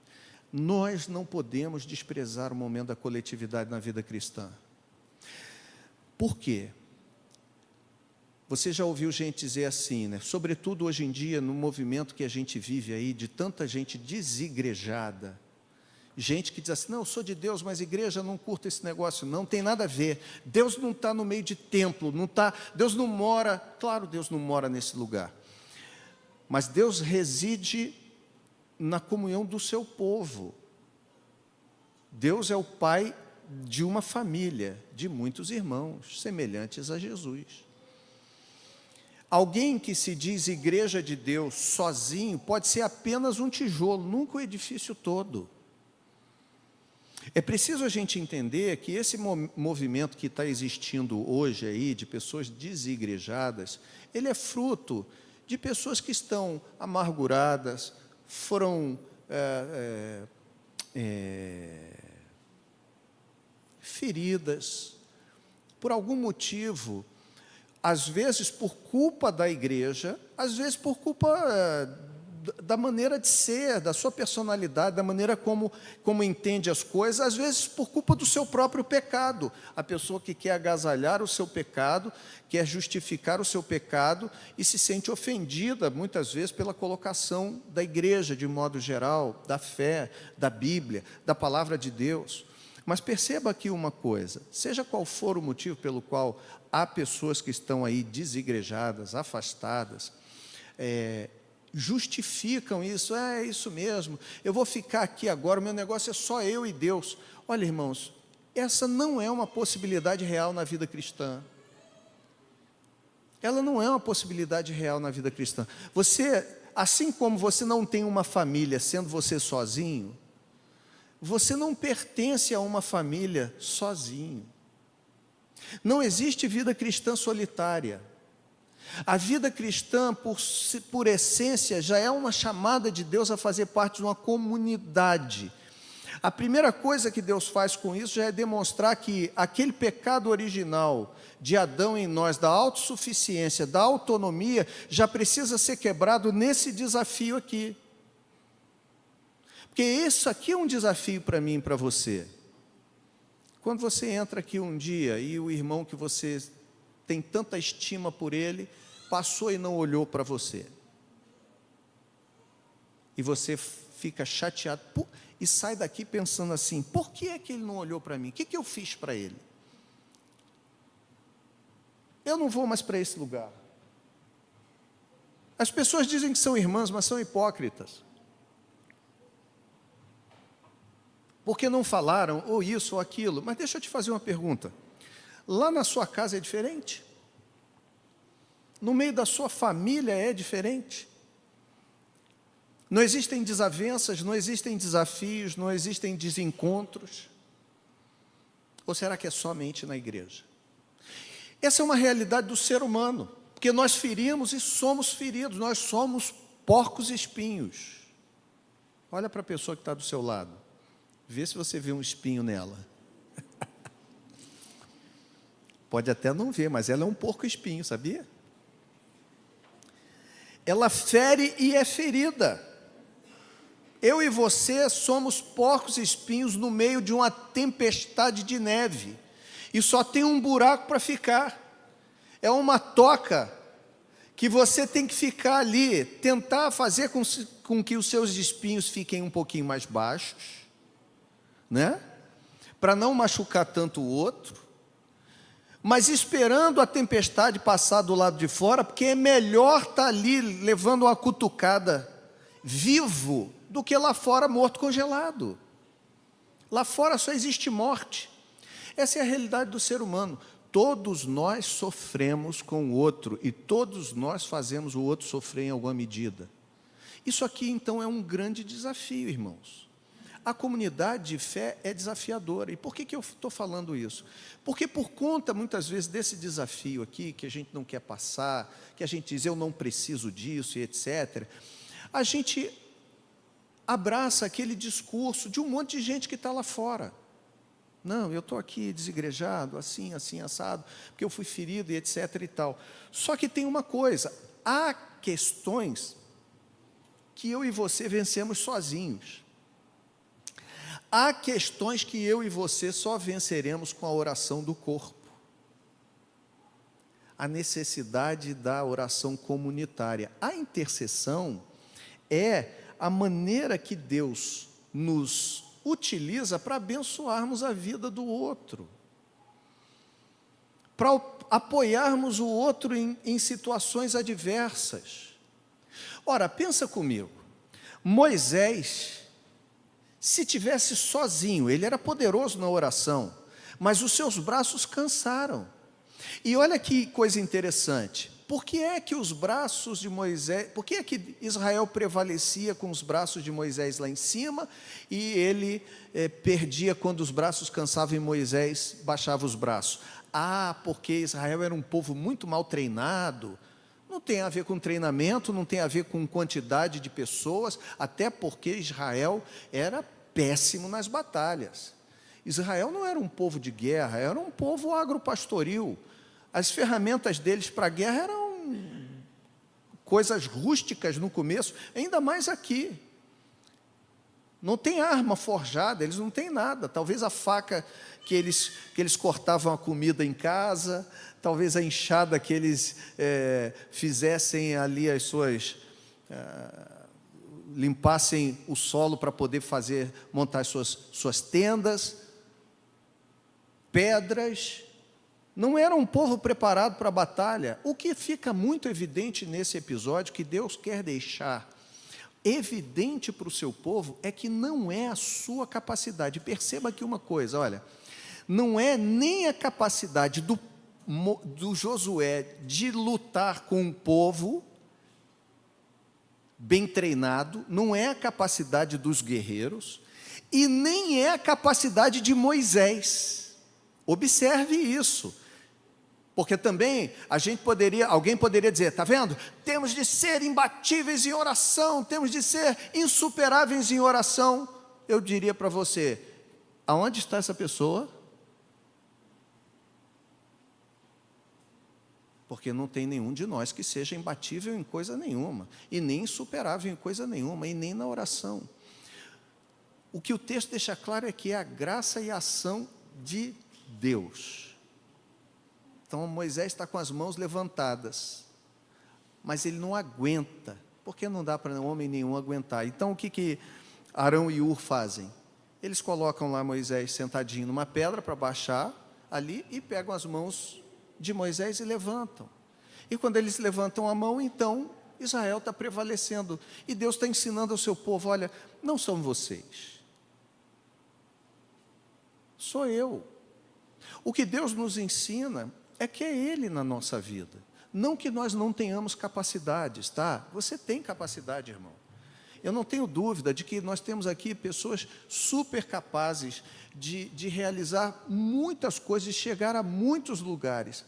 Nós não podemos desprezar o momento da coletividade na vida cristã. Por quê? Você já ouviu gente dizer assim, né? Sobretudo hoje em dia, no movimento que a gente vive aí, de tanta gente desigrejada, gente que diz assim, não, eu sou de Deus, mas igreja não curta esse negócio, não tem nada a ver. Deus não está no meio de templo, não tá, Deus não mora, claro, Deus não mora nesse lugar. Mas Deus reside na comunhão do seu povo. Deus é o Pai de uma família, de muitos irmãos, semelhantes a Jesus. Alguém que se diz igreja de Deus sozinho, pode ser apenas um tijolo, nunca o edifício todo. É preciso a gente entender que esse movimento que está existindo hoje aí, de pessoas desigrejadas, ele é fruto de pessoas que estão amarguradas, foram feridas, por algum motivo, às vezes por culpa da igreja, às vezes por culpa da maneira de ser, da sua personalidade, da maneira como entende as coisas, às vezes por culpa do seu próprio pecado. A pessoa que quer agasalhar o seu pecado, quer justificar o seu pecado e se sente ofendida, muitas vezes, pela colocação da igreja, de modo geral, da fé, da Bíblia, da palavra de Deus. Mas perceba aqui uma coisa, seja qual for o motivo pelo qual há pessoas que estão aí desigrejadas, afastadas, justificam isso, é isso mesmo, eu vou ficar aqui agora, o meu negócio é só eu e Deus. Olha, irmãos, essa não é uma possibilidade real na vida cristã. Ela não é uma possibilidade real na vida cristã. Você, assim como você não tem uma família sendo você sozinho, você não pertence a uma família sozinho. Não existe vida cristã solitária. A vida cristã, por essência, já é uma chamada de Deus a fazer parte de uma comunidade. A primeira coisa que Deus faz com isso já é demonstrar que aquele pecado original de Adão em nós, da autossuficiência, da autonomia, já precisa ser quebrado nesse desafio aqui. Porque isso aqui é um desafio para mim e para você. Quando você entra aqui um dia e o irmão que você tem tanta estima por ele, passou e não olhou para você. E você fica chateado e sai daqui pensando assim, por que é que ele não olhou para mim? O que eu fiz para ele? Eu não vou mais para esse lugar. As pessoas dizem que são irmãs, mas são hipócritas. Porque não falaram ou isso ou aquilo. Mas deixa eu te fazer uma pergunta. Lá na sua casa é diferente? No meio da sua família é diferente? Não existem desavenças, não existem desafios, não existem desencontros? Ou será que é somente na igreja? Essa é uma realidade do ser humano, porque nós ferimos e somos feridos, nós somos porcos espinhos. Olha para a pessoa que está do seu lado. Vê se você vê um espinho nela. Pode até não ver, mas ela é um porco espinho, sabia? ela fere e é ferida. Eu e você somos porcos espinhos no meio de uma tempestade de neve, e só tem um buraco para ficar. É uma toca que você tem que ficar ali, tentar fazer com que os seus espinhos fiquem um pouquinho mais baixos, né? Para não machucar tanto o outro, mas esperando a tempestade passar do lado de fora, porque é melhor estar ali levando uma cutucada vivo do que lá fora morto congelado. Lá fora só existe morte. Essa é a realidade do ser humano. Todos nós sofremos com o outro e todos nós fazemos o outro sofrer em alguma medida. Isso aqui, então, é um grande desafio, irmãos. A comunidade de fé é desafiadora. E por que eu estou falando isso? Porque por conta, muitas vezes, desse desafio aqui, que a gente não quer passar, que a gente diz, eu não preciso disso, e etc., a gente abraça aquele discurso de um monte de gente que está lá fora. Não, eu estou aqui desigrejado, assim, assim, assado, porque eu fui ferido e etc. e tal. Só que tem uma coisa, há questões que eu e você vencemos sozinhos. Há questões que eu e você só venceremos com a oração do corpo. A necessidade da oração comunitária. A intercessão é a maneira que Deus nos utiliza para abençoarmos a vida do outro, para apoiarmos o outro em situações adversas. Ora, pensa comigo, Moisés, se tivesse sozinho, ele era poderoso na oração, mas os seus braços cansaram. E olha que coisa interessante, por que é que os braços de Moisés, por que é que Israel prevalecia com os braços de Moisés lá em cima e ele perdia quando os braços cansavam e Moisés baixava os braços? Ah, porque Israel era um povo muito mal treinado. Não tem a ver com treinamento, não tem a ver com quantidade de pessoas, até porque Israel era péssimo nas batalhas. Israel não era um povo de guerra, era um povo agropastoril. As ferramentas deles para a guerra eram coisas rústicas no começo, ainda mais aqui. Não tem arma forjada, eles não têm nada. Talvez a faca que eles cortavam a comida em casa, talvez a enxada que eles fizessem ali as suas... limpassem o solo para poder montar as suas tendas, pedras. Não era um povo preparado para a batalha. O que fica muito evidente nesse episódio, que Deus quer deixar evidente para o seu povo, é que não é a sua capacidade. Perceba aqui uma coisa, olha, não é nem a capacidade do Josué de lutar com um povo bem treinado, não é a capacidade dos guerreiros, e nem é a capacidade de Moisés. Observe isso. Porque também alguém poderia dizer, está vendo? Temos de ser imbatíveis em oração, temos de ser insuperáveis em oração. Eu diria para você, aonde está essa pessoa? Porque não tem nenhum de nós que seja imbatível em coisa nenhuma, e nem insuperável em coisa nenhuma, e nem na oração. O que o texto deixa claro é que é a graça e a ação de Deus. Então Moisés está com as mãos levantadas, mas ele não aguenta, porque não dá para homem nenhum aguentar. Então o que Arão e Hur fazem? Eles colocam lá Moisés sentadinho numa pedra para baixar ali e pegam as mãos de Moisés e levantam. E quando eles levantam a mão, então Israel está prevalecendo. E Deus está ensinando ao seu povo, olha, não são vocês, sou eu. O que Deus nos ensina é que é Ele na nossa vida. Não que nós não tenhamos capacidades, tá? Você tem capacidade, irmão. Eu não tenho dúvida de que nós temos aqui pessoas super capazes de realizar muitas coisas, de chegar a muitos lugares.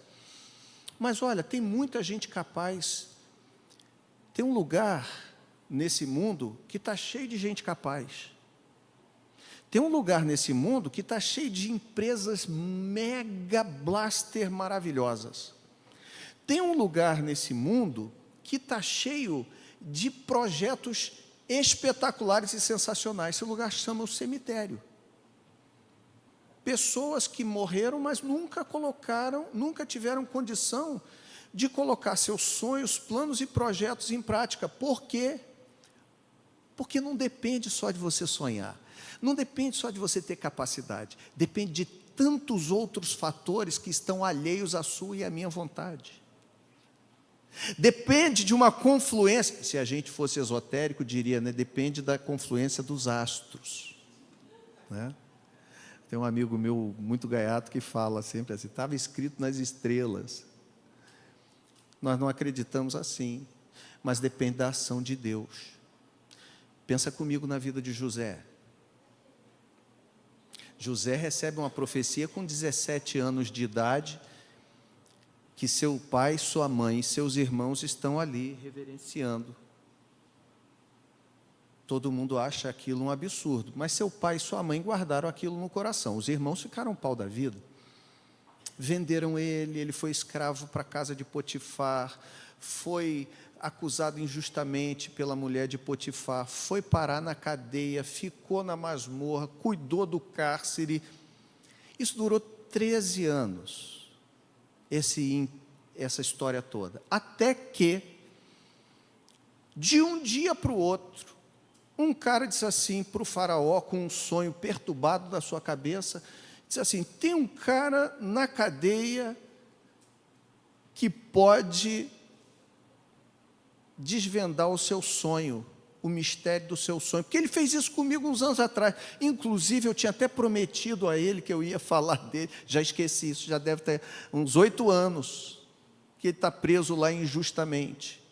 Mas olha, tem muita gente capaz. Tem um lugar nesse mundo que está cheio de gente capaz. Tem um lugar nesse mundo que está cheio de empresas mega blaster maravilhosas. Tem um lugar nesse mundo que está cheio de projetos espetaculares e sensacionais. Esse lugar chama o cemitério. Pessoas que morreram, mas nunca tiveram condição de colocar seus sonhos, planos e projetos em prática. Por quê? Porque não depende só de você sonhar, não depende só de você ter capacidade, depende de tantos outros fatores que estão alheios à sua e à minha vontade. Depende de uma confluência, se a gente fosse esotérico, diria, né? Depende da confluência dos astros, né? Tem um amigo meu muito gaiato que fala sempre assim, estava escrito nas estrelas. Nós não acreditamos assim, mas depende da ação de Deus. Pensa comigo na vida de José. José recebe uma profecia com 17 anos de idade, que seu pai, sua mãe e seus irmãos estão ali reverenciando. Todo mundo acha aquilo um absurdo, mas seu pai e sua mãe guardaram aquilo no coração. Os irmãos ficaram pau da vida. Venderam ele foi escravo para a casa de Potifar, foi acusado injustamente pela mulher de Potifar, foi parar na cadeia, ficou na masmorra, cuidou do cárcere. Isso durou 13 anos, essa história toda. Até que, de um dia para o outro, um cara disse assim para o faraó, com um sonho perturbado da sua cabeça, disse assim, tem um cara na cadeia que pode desvendar o seu sonho, o mistério do seu sonho, porque ele fez isso comigo uns anos atrás, inclusive eu tinha até prometido a ele que eu ia falar dele, já esqueci isso, já deve ter uns 8 anos, que ele está preso lá injustamente.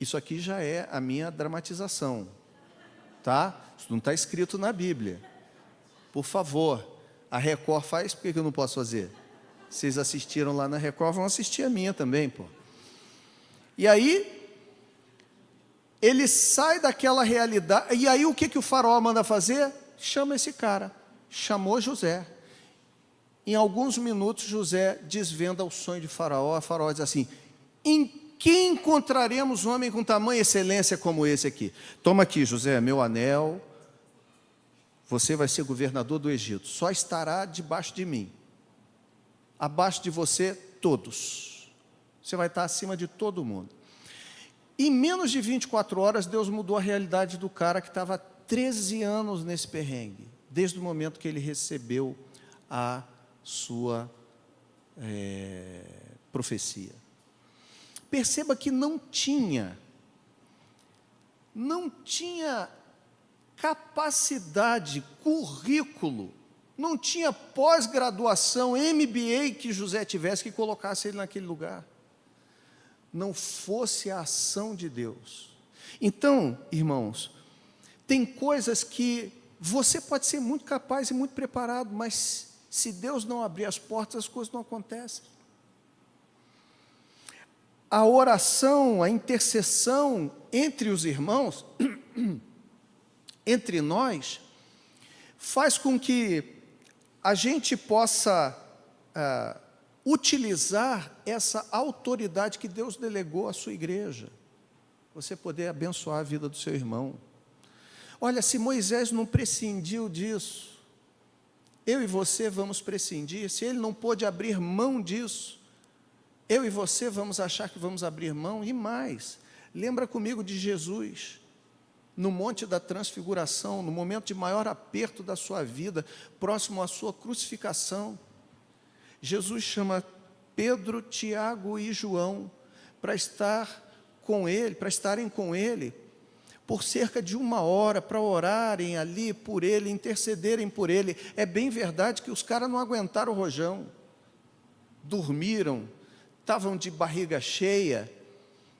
Isso aqui já é a minha dramatização, tá? Isso não está escrito na Bíblia. Por favor, a Record faz, por que eu não posso fazer? Vocês assistiram lá na Record, vão assistir a minha também, pô. E aí, ele sai daquela realidade, e aí o que o faraó manda fazer? Chama esse cara, chamou José. Em alguns minutos, José desvenda o sonho de faraó, a faraó diz assim, em que encontraremos um homem com tamanha excelência como esse aqui? Toma aqui, José, meu anel, você vai ser governador do Egito, só estará debaixo de mim, abaixo de você, todos, você vai estar acima de todo mundo. Em menos de 24 horas, Deus mudou a realidade do cara que estava há 13 anos nesse perrengue, desde o momento que ele recebeu a sua profecia. Perceba que não tinha capacidade, currículo, não tinha pós-graduação, MBA que José tivesse que colocasse ele naquele lugar. Não fosse a ação de Deus. Então, irmãos, tem coisas que você pode ser muito capaz e muito preparado, mas se Deus não abrir as portas, as coisas não acontecem. A oração, a intercessão entre os irmãos, entre nós, faz com que a gente possa utilizar essa autoridade que Deus delegou à sua igreja, você poder abençoar a vida do seu irmão. Olha, se Moisés não prescindiu disso, eu e você vamos prescindir. Se ele não pôde abrir mão disso, eu e você vamos achar que vamos abrir mão. E mais, lembra comigo de Jesus, no Monte da Transfiguração, no momento de maior aperto da sua vida, próximo à sua crucificação. Jesus chama Pedro, Tiago e João para estarem com ele, por cerca de 1 hora, para orarem ali por ele, intercederem por ele. É bem verdade que os caras não aguentaram o rojão, dormiram, estavam de barriga cheia,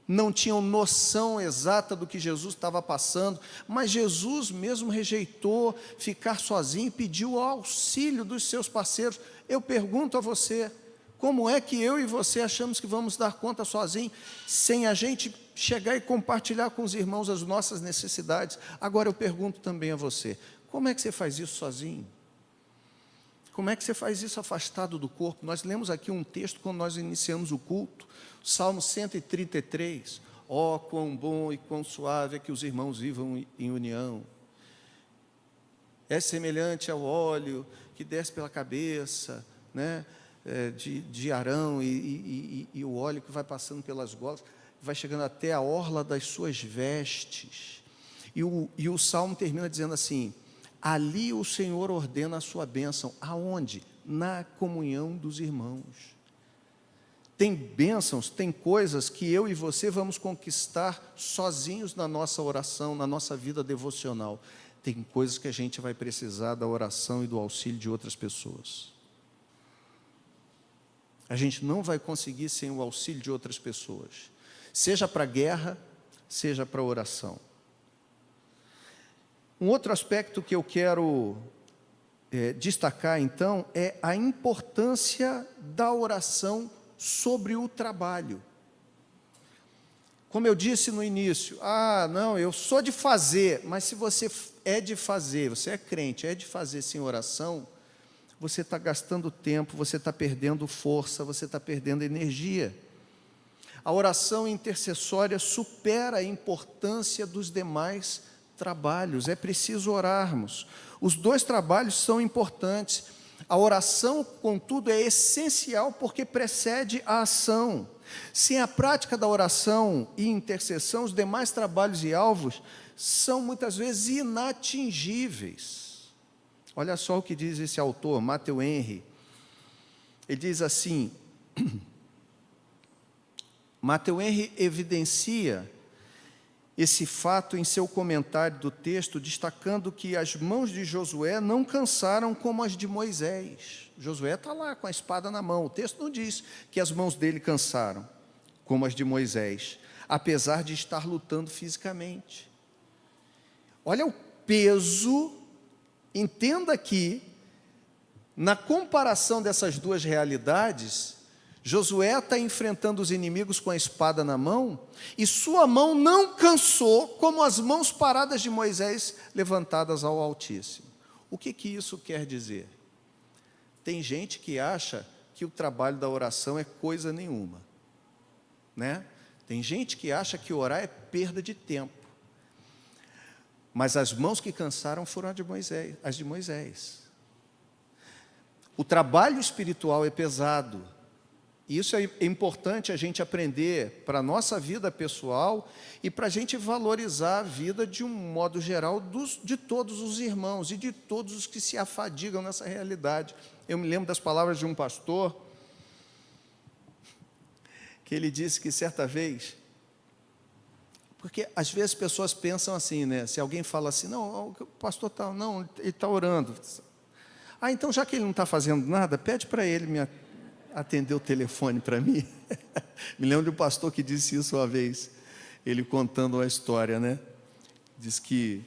não tinham noção exata do que Jesus estava passando, mas Jesus mesmo rejeitou ficar sozinho e pediu o auxílio dos seus parceiros. Eu pergunto a você, como é que eu e você achamos que vamos dar conta sozinho, sem a gente chegar e compartilhar com os irmãos as nossas necessidades? Agora eu pergunto também a você, como é que você faz isso sozinho? Como é que você faz isso afastado do corpo? Nós lemos aqui um texto quando nós iniciamos o culto, Salmo 133. Ó, quão bom e quão suave é que os irmãos vivam em união. É semelhante ao óleo que desce pela cabeça, né, de Arão, e o óleo que vai passando pelas golas, vai chegando até a orla das suas vestes. E o Salmo termina dizendo assim: ali o Senhor ordena a sua bênção. Aonde? Na comunhão dos irmãos. Tem bênçãos, tem coisas que eu e você vamos conquistar sozinhos na nossa oração, na nossa vida devocional. Tem coisas que a gente vai precisar da oração e do auxílio de outras pessoas. A gente não vai conseguir sem o auxílio de outras pessoas, seja para a guerra, seja para a oração. Um outro aspecto que eu quero destacar, então, é a importância da oração sobre o trabalho. Como eu disse no início, não, eu sou de fazer, mas se você é de fazer, você é crente, é de fazer sem oração, você está gastando tempo, você está perdendo força, você está perdendo energia. A oração intercessória supera a importância dos demais trabalhos, é preciso orarmos. Os dois trabalhos são importantes. A oração, contudo, é essencial porque precede a ação. Sem a prática da oração e intercessão, os demais trabalhos e alvos são muitas vezes inatingíveis. Olha só o que diz esse autor, Matthew Henry. Ele diz assim: Matthew Henry evidencia esse fato em seu comentário do texto, destacando que as mãos de Josué não cansaram como as de Moisés. Josué está lá com a espada na mão. O texto não diz que as mãos dele cansaram como as de Moisés, apesar de estar lutando fisicamente. Olha o peso, entenda que, na comparação dessas duas realidades, Josué está enfrentando os inimigos com a espada na mão, e sua mão não cansou como as mãos paradas de Moisés levantadas ao Altíssimo. O que isso quer dizer? Tem gente que acha que o trabalho da oração é coisa nenhuma, né? Tem gente que acha que orar é perda de tempo. Mas as mãos que cansaram foram as de Moisés. O trabalho espiritual é pesado. E isso é importante a gente aprender para a nossa vida pessoal e para a gente valorizar a vida de um modo geral de todos os irmãos e de todos os que se afadigam nessa realidade. Eu me lembro das palavras de um pastor, que ele disse que certa vez, porque às vezes pessoas pensam assim, né? Se alguém fala assim, não, o pastor tal, não, ele está orando. Então já que ele não está fazendo nada, pede para ele atender o telefone para mim. Me lembro de um pastor que disse isso uma vez, ele contando uma história, né? Diz que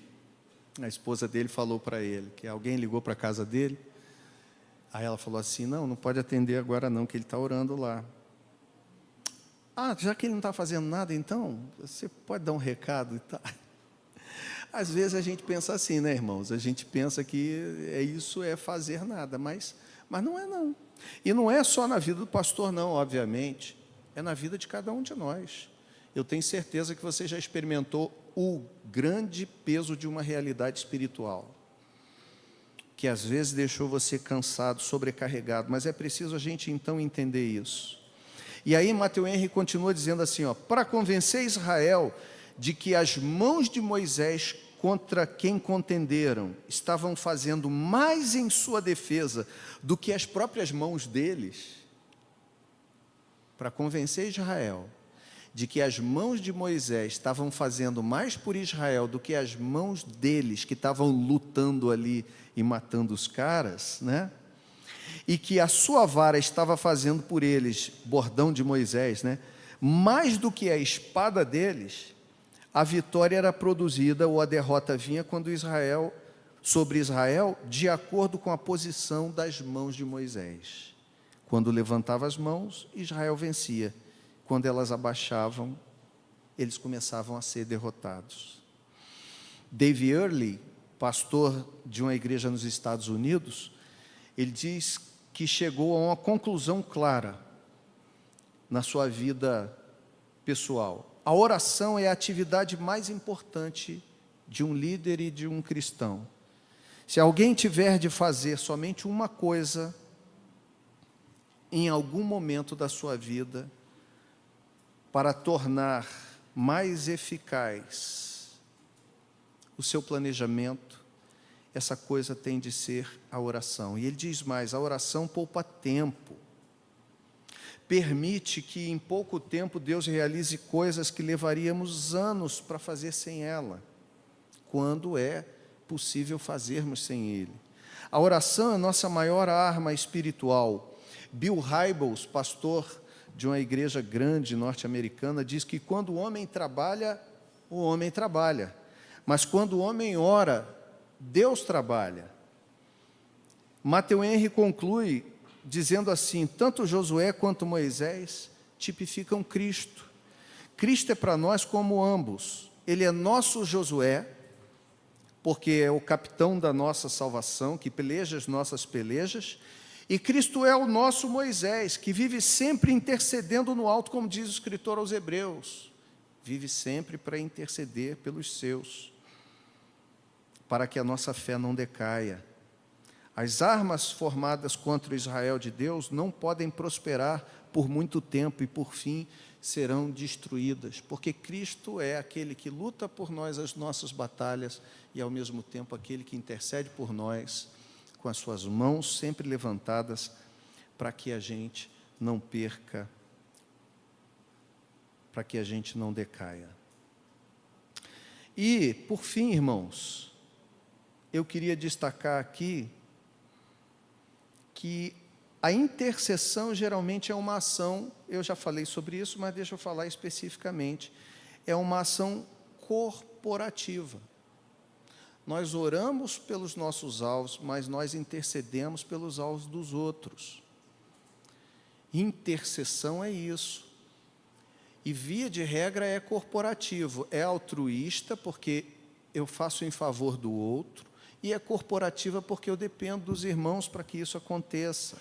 a esposa dele falou para ele, que alguém ligou para a casa dele, aí ela falou assim, não pode atender agora não, que ele está orando lá. Já que ele não está fazendo nada, então, você pode dar um recado e tal. Às vezes a gente pensa assim, né, irmãos? A gente pensa que isso é fazer nada, mas não é não. E não é só na vida do pastor não, obviamente, é na vida de cada um de nós. Eu tenho certeza que você já experimentou o grande peso de uma realidade espiritual, que às vezes deixou você cansado, sobrecarregado, mas é preciso a gente então entender isso. E aí Matthew Henry continua dizendo assim, para convencer Israel de que as mãos de Moisés contra quem contenderam estavam fazendo mais em sua defesa do que as próprias mãos deles, para convencer Israel de que as mãos de Moisés estavam fazendo mais por Israel do que as mãos deles, que estavam lutando ali e matando os caras, né? E que a sua vara estava fazendo por eles, bordão de Moisés, né? Mais do que a espada deles, a vitória era produzida, ou a derrota vinha sobre Israel, de acordo com a posição das mãos de Moisés. Quando levantava as mãos, Israel vencia. Quando elas abaixavam, eles começavam a ser derrotados. Dave Earley, pastor de uma igreja nos Estados Unidos, ele diz que chegou a uma conclusão clara na sua vida pessoal. A oração é a atividade mais importante de um líder e de um cristão. Se alguém tiver de fazer somente uma coisa em algum momento da sua vida para tornar mais eficaz o seu planejamento, essa coisa tem de ser a oração. E ele diz mais, a oração poupa tempo. Permite que em pouco tempo Deus realize coisas que levaríamos anos para fazer sem ela, quando é possível fazermos sem Ele. A oração é a nossa maior arma espiritual. Bill Hybels, pastor de uma igreja grande norte-americana, diz que quando o homem trabalha, mas quando o homem ora, Deus trabalha. Matthew Henry conclui dizendo assim, tanto Josué quanto Moisés tipificam Cristo. Cristo é para nós como ambos. Ele é nosso Josué, porque é o capitão da nossa salvação, que peleja as nossas pelejas, e Cristo é o nosso Moisés, que vive sempre intercedendo no alto, como diz o escritor aos Hebreus. Vive sempre para interceder pelos seus, para que a nossa fé não decaia. As armas formadas contra o Israel de Deus não podem prosperar por muito tempo e, por fim, serão destruídas, porque Cristo é aquele que luta por nós as nossas batalhas e, ao mesmo tempo, aquele que intercede por nós com as suas mãos sempre levantadas para que a gente não perca, para que a gente não decaia. E, por fim, irmãos, eu queria destacar aqui que a intercessão geralmente é uma ação, eu já falei sobre isso, mas deixa eu falar especificamente, é uma ação corporativa. Nós oramos pelos nossos alvos, mas nós intercedemos pelos alvos dos outros. Intercessão é isso. E via de regra é corporativo, é altruísta porque eu faço em favor do outro, e é corporativa porque eu dependo dos irmãos para que isso aconteça.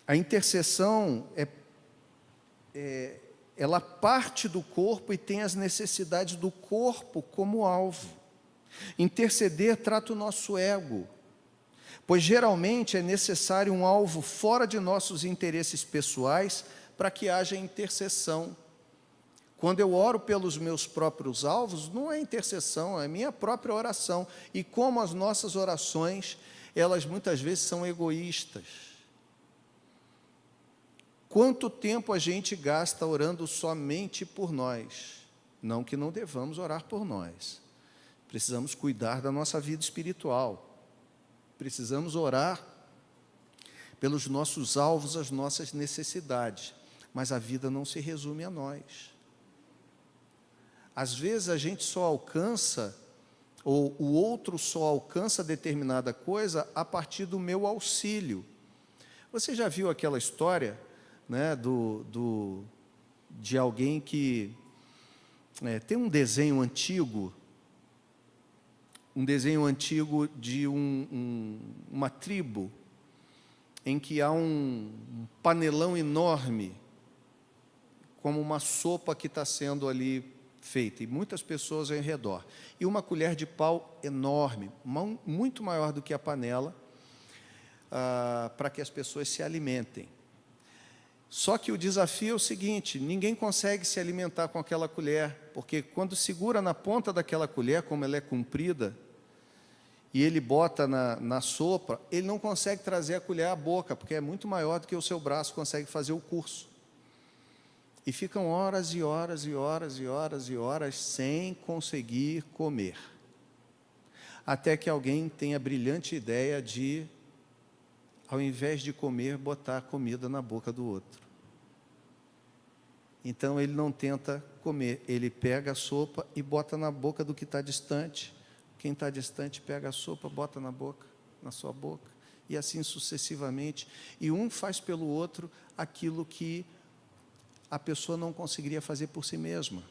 A intercessão ela parte do corpo e tem as necessidades do corpo como alvo. Interceder trata o nosso ego, pois geralmente é necessário um alvo fora de nossos interesses pessoais para que haja intercessão. Quando eu oro pelos meus próprios alvos, não é intercessão, é minha própria oração. E como as nossas orações, elas muitas vezes são egoístas. Quanto tempo a gente gasta orando somente por nós? Não que não devamos orar por nós. Precisamos cuidar da nossa vida espiritual. Precisamos orar pelos nossos alvos, as nossas necessidades. Mas a vida não se resume a nós. Às vezes a gente só alcança, ou o outro só alcança determinada coisa a partir do meu auxílio. Você já viu aquela história, né, de alguém que tem um desenho antigo de uma tribo, em que há um panelão enorme, como uma sopa que está sendo ali feita, e muitas pessoas ao redor, e uma colher de pau enorme, muito maior do que a panela, para que as pessoas se alimentem. Só que o desafio é o seguinte, ninguém consegue se alimentar com aquela colher, porque quando segura na ponta daquela colher, como ela é comprida, e ele bota na sopa, ele não consegue trazer a colher à boca, porque é muito maior do que o seu braço consegue fazer o curso. E ficam horas e horas e horas e horas e horas sem conseguir comer. Até que alguém tenha a brilhante ideia de, ao invés de comer, botar a comida na boca do outro. Então ele não tenta comer, ele pega a sopa e bota na boca do que está distante. Quem está distante pega a sopa, bota na sua boca, e assim sucessivamente. E um faz pelo outro aquilo que a pessoa não conseguiria fazer por si mesma.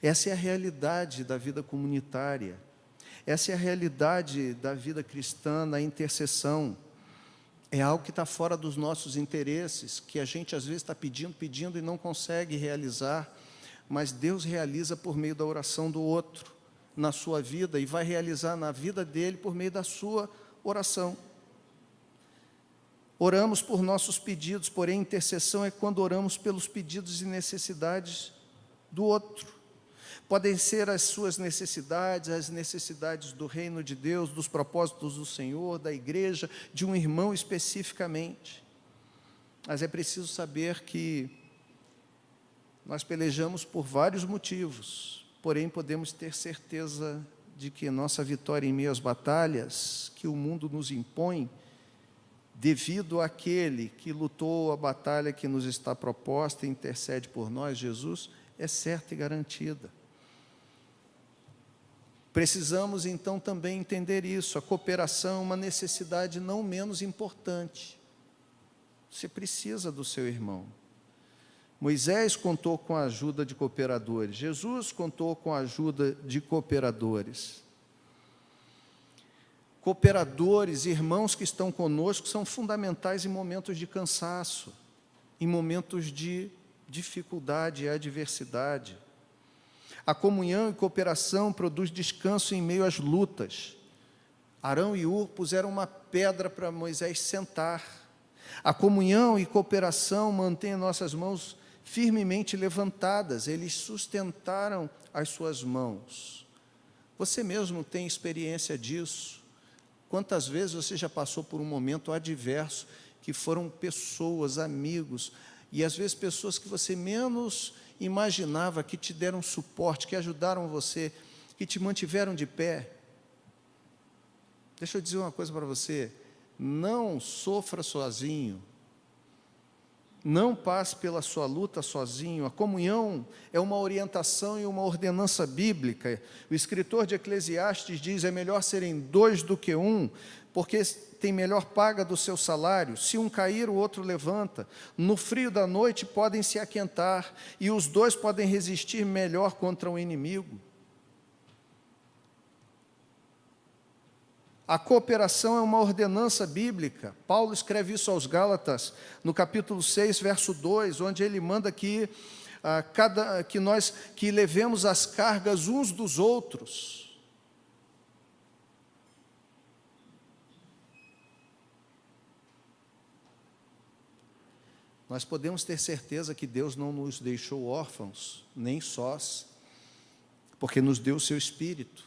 Essa é a realidade da vida comunitária. Essa é a realidade da vida cristã na intercessão. É algo que está fora dos nossos interesses, que a gente às vezes está pedindo e não consegue realizar, mas Deus realiza por meio da oração do outro na sua vida e vai realizar na vida dele por meio da sua oração. Oramos por nossos pedidos, porém intercessão é quando oramos pelos pedidos e necessidades do outro. Podem ser as suas necessidades, as necessidades do reino de Deus, dos propósitos do Senhor, da igreja, de um irmão especificamente. Mas é preciso saber que nós pelejamos por vários motivos, porém podemos ter certeza de que nossa vitória em meio às batalhas que o mundo nos impõe, devido àquele que lutou a batalha que nos está proposta e intercede por nós, Jesus, é certa e garantida. Precisamos, então, também entender isso. A cooperação é uma necessidade não menos importante. Você precisa do seu irmão. Moisés contou com a ajuda de cooperadores. Jesus contou com a ajuda de cooperadores. Cooperadores, irmãos que estão conosco, são fundamentais em momentos de cansaço, em momentos de dificuldade e adversidade. A comunhão e cooperação produz descanso em meio às lutas. Arão e Hur puseram uma pedra para Moisés sentar. A comunhão e cooperação mantêm nossas mãos firmemente levantadas. Eles sustentaram as suas mãos. Você mesmo tem experiência disso? Quantas vezes você já passou por um momento adverso, que foram pessoas, amigos, e às vezes pessoas que você menos imaginava, que te deram suporte, que ajudaram você, que te mantiveram de pé? Deixa eu dizer uma coisa para você: não sofra sozinho, não passe pela sua luta sozinho. A comunhão é uma orientação e uma ordenança bíblica. O escritor de Eclesiastes diz: é melhor serem dois do que um, porque tem melhor paga do seu salário. Se um cair, o outro levanta. No frio da noite podem se aquentar, e os dois podem resistir melhor contra o inimigo. A cooperação é uma ordenança bíblica. Paulo escreve isso aos Gálatas, no capítulo 6, verso 2, onde ele manda que nós levemos as cargas uns dos outros. Nós podemos ter certeza que Deus não nos deixou órfãos, nem sós, porque nos deu o seu Espírito.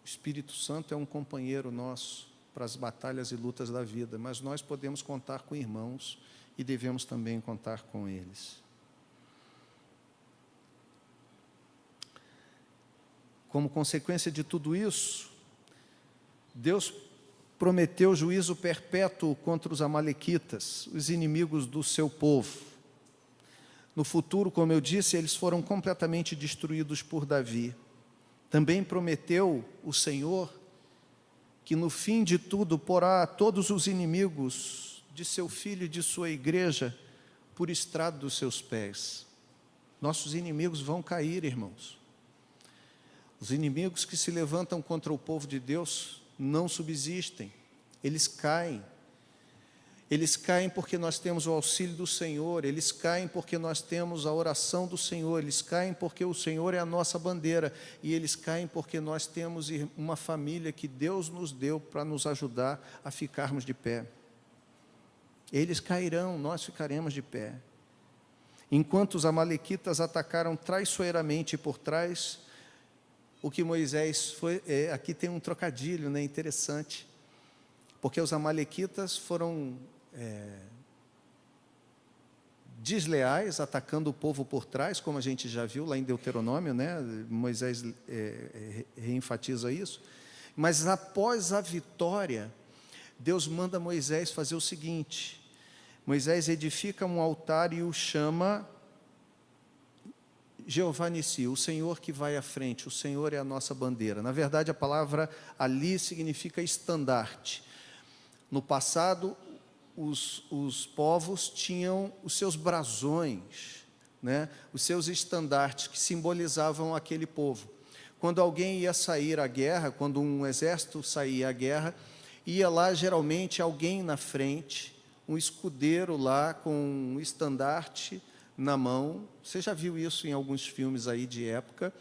O Espírito Santo é um companheiro nosso para as batalhas e lutas da vida, mas nós podemos contar com irmãos e devemos também contar com eles. Como consequência de tudo isso, Deus prometeu juízo perpétuo contra os amalequitas, os inimigos do seu povo. No futuro, como eu disse, eles foram completamente destruídos por Davi. Também prometeu o Senhor que no fim de tudo porá todos os inimigos de seu filho e de sua igreja por estrado dos seus pés. Nossos inimigos vão cair, irmãos. Os inimigos que se levantam contra o povo de Deus não subsistem, eles caem. Eles caem porque nós temos o auxílio do Senhor, eles caem porque nós temos a oração do Senhor, eles caem porque o Senhor é a nossa bandeira, e eles caem porque nós temos uma família que Deus nos deu para nos ajudar a ficarmos de pé. Eles cairão, nós ficaremos de pé. Enquanto os amalequitas atacaram traiçoeiramente por trás, o que Moisés foi... aqui tem um trocadilho, né, interessante, porque os amalequitas foram desleais, atacando o povo por trás, como a gente já viu lá em Deuteronômio, né? Moisés reenfatiza isso. Mas após a vitória, Deus manda Moisés fazer o seguinte: Moisés edifica um altar e o chama Jeová Nissi, o Senhor que vai à frente, o Senhor é a nossa bandeira. Na verdade, a palavra ali significa estandarte. No passado, os povos tinham os seus brasões, né? Os seus estandartes que simbolizavam aquele povo. Quando alguém ia sair à guerra, quando um exército saía à guerra, ia lá geralmente alguém na frente, um escudeiro lá com um estandarte na mão. Você já viu isso em alguns filmes aí de época?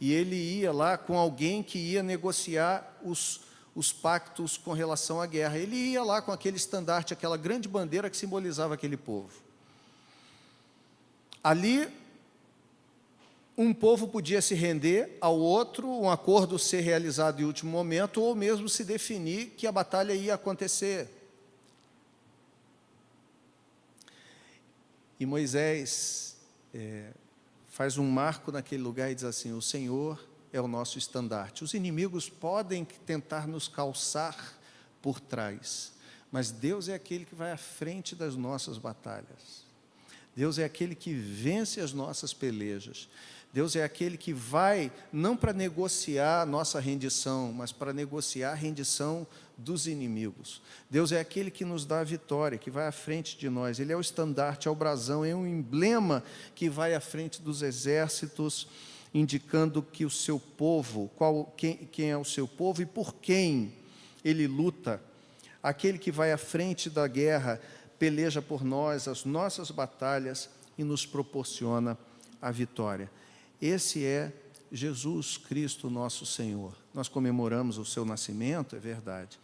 E ele ia lá com alguém que ia negociar os pactos com relação à guerra. Ele ia lá com aquele estandarte, aquela grande bandeira que simbolizava aquele povo. Ali, um povo podia se render ao outro, um acordo ser realizado em último momento, ou mesmo se definir que a batalha ia acontecer. E Moisés faz um marco naquele lugar e diz assim: o Senhor é o nosso estandarte. Os inimigos podem tentar nos calçar por trás, mas Deus é aquele que vai à frente das nossas batalhas. Deus é aquele que vence as nossas pelejas. Deus é aquele que vai, não para negociar a nossa rendição, mas para negociar a rendição dos inimigos. Deus é aquele que nos dá a vitória, que vai à frente de nós. Ele é o estandarte, é o brasão, é um emblema que vai à frente dos exércitos, indicando que o seu povo, quem é o seu povo e por quem ele luta. Aquele que vai à frente da guerra, peleja por nós as nossas batalhas e nos proporciona a vitória. Esse é Jesus Cristo, nosso Senhor. Nós comemoramos o seu nascimento, é verdade,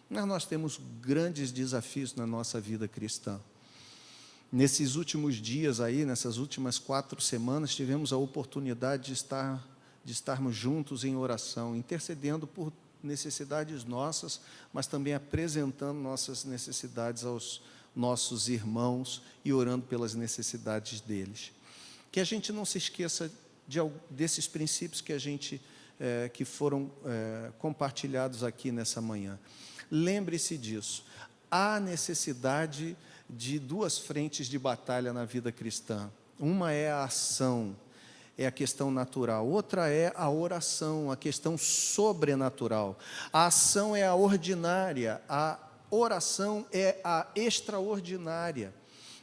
mas nós temos grandes desafios na nossa vida cristã. Nesses últimos dias aí, nessas últimas 4 semanas, tivemos a oportunidade de estarmos juntos em oração, intercedendo por necessidades nossas, mas também apresentando nossas necessidades aos nossos irmãos e orando pelas necessidades deles. Que a gente não se esqueça desses princípios que foram compartilhados aqui nessa manhã. Lembre-se disso. Há necessidade de 2 frentes de batalha na vida cristã. Uma é a ação, é a questão natural. Outra é a oração, a questão sobrenatural. A ação é a ordinária, a oração é a extraordinária.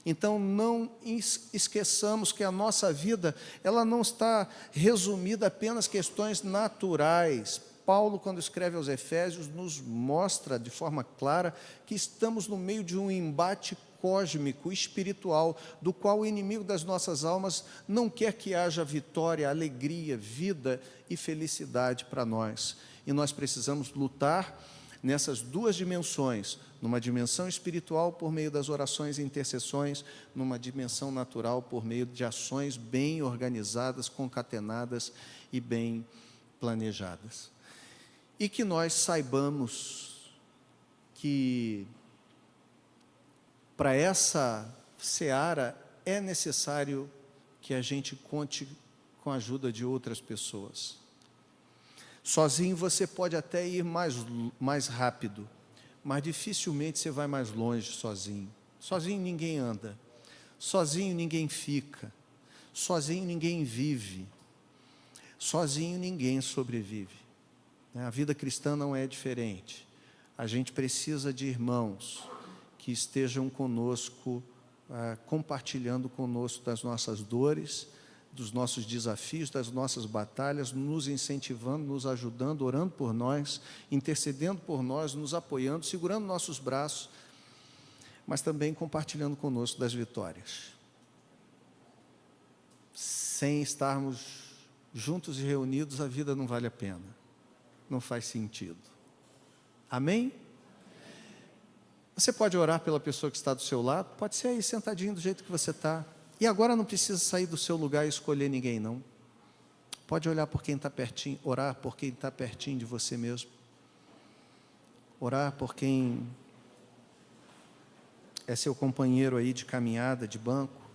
Então, não esqueçamos que a nossa vida, ela não está resumida apenas a questões naturais. Paulo, quando escreve aos Efésios, nos mostra de forma clara que estamos no meio de um embate cósmico, espiritual, do qual o inimigo das nossas almas não quer que haja vitória, alegria, vida e felicidade para nós. E nós precisamos lutar nessas 2 dimensões, numa dimensão espiritual por meio das orações e intercessões, numa dimensão natural por meio de ações bem organizadas, concatenadas e bem planejadas. E que nós saibamos que para essa seara é necessário que a gente conte com a ajuda de outras pessoas. Sozinho você pode até ir mais rápido, mas dificilmente você vai mais longe sozinho. Sozinho ninguém anda, sozinho ninguém fica, sozinho ninguém vive, sozinho ninguém sobrevive. A vida cristã não é diferente. A gente precisa de irmãos que estejam conosco, compartilhando conosco das nossas dores, dos nossos desafios, das nossas batalhas, nos incentivando, nos ajudando, orando por nós, intercedendo por nós, nos apoiando, segurando nossos braços, mas também compartilhando conosco das vitórias. Sem estarmos juntos e reunidos, a vida não vale a pena, não faz sentido. Amém? Você pode orar pela pessoa que está do seu lado, pode ser aí sentadinho do jeito que você está. E agora não precisa sair do seu lugar e escolher ninguém, não. Pode olhar por quem está pertinho, orar por quem está pertinho de você mesmo. Orar por quem é seu companheiro aí de caminhada, de banco.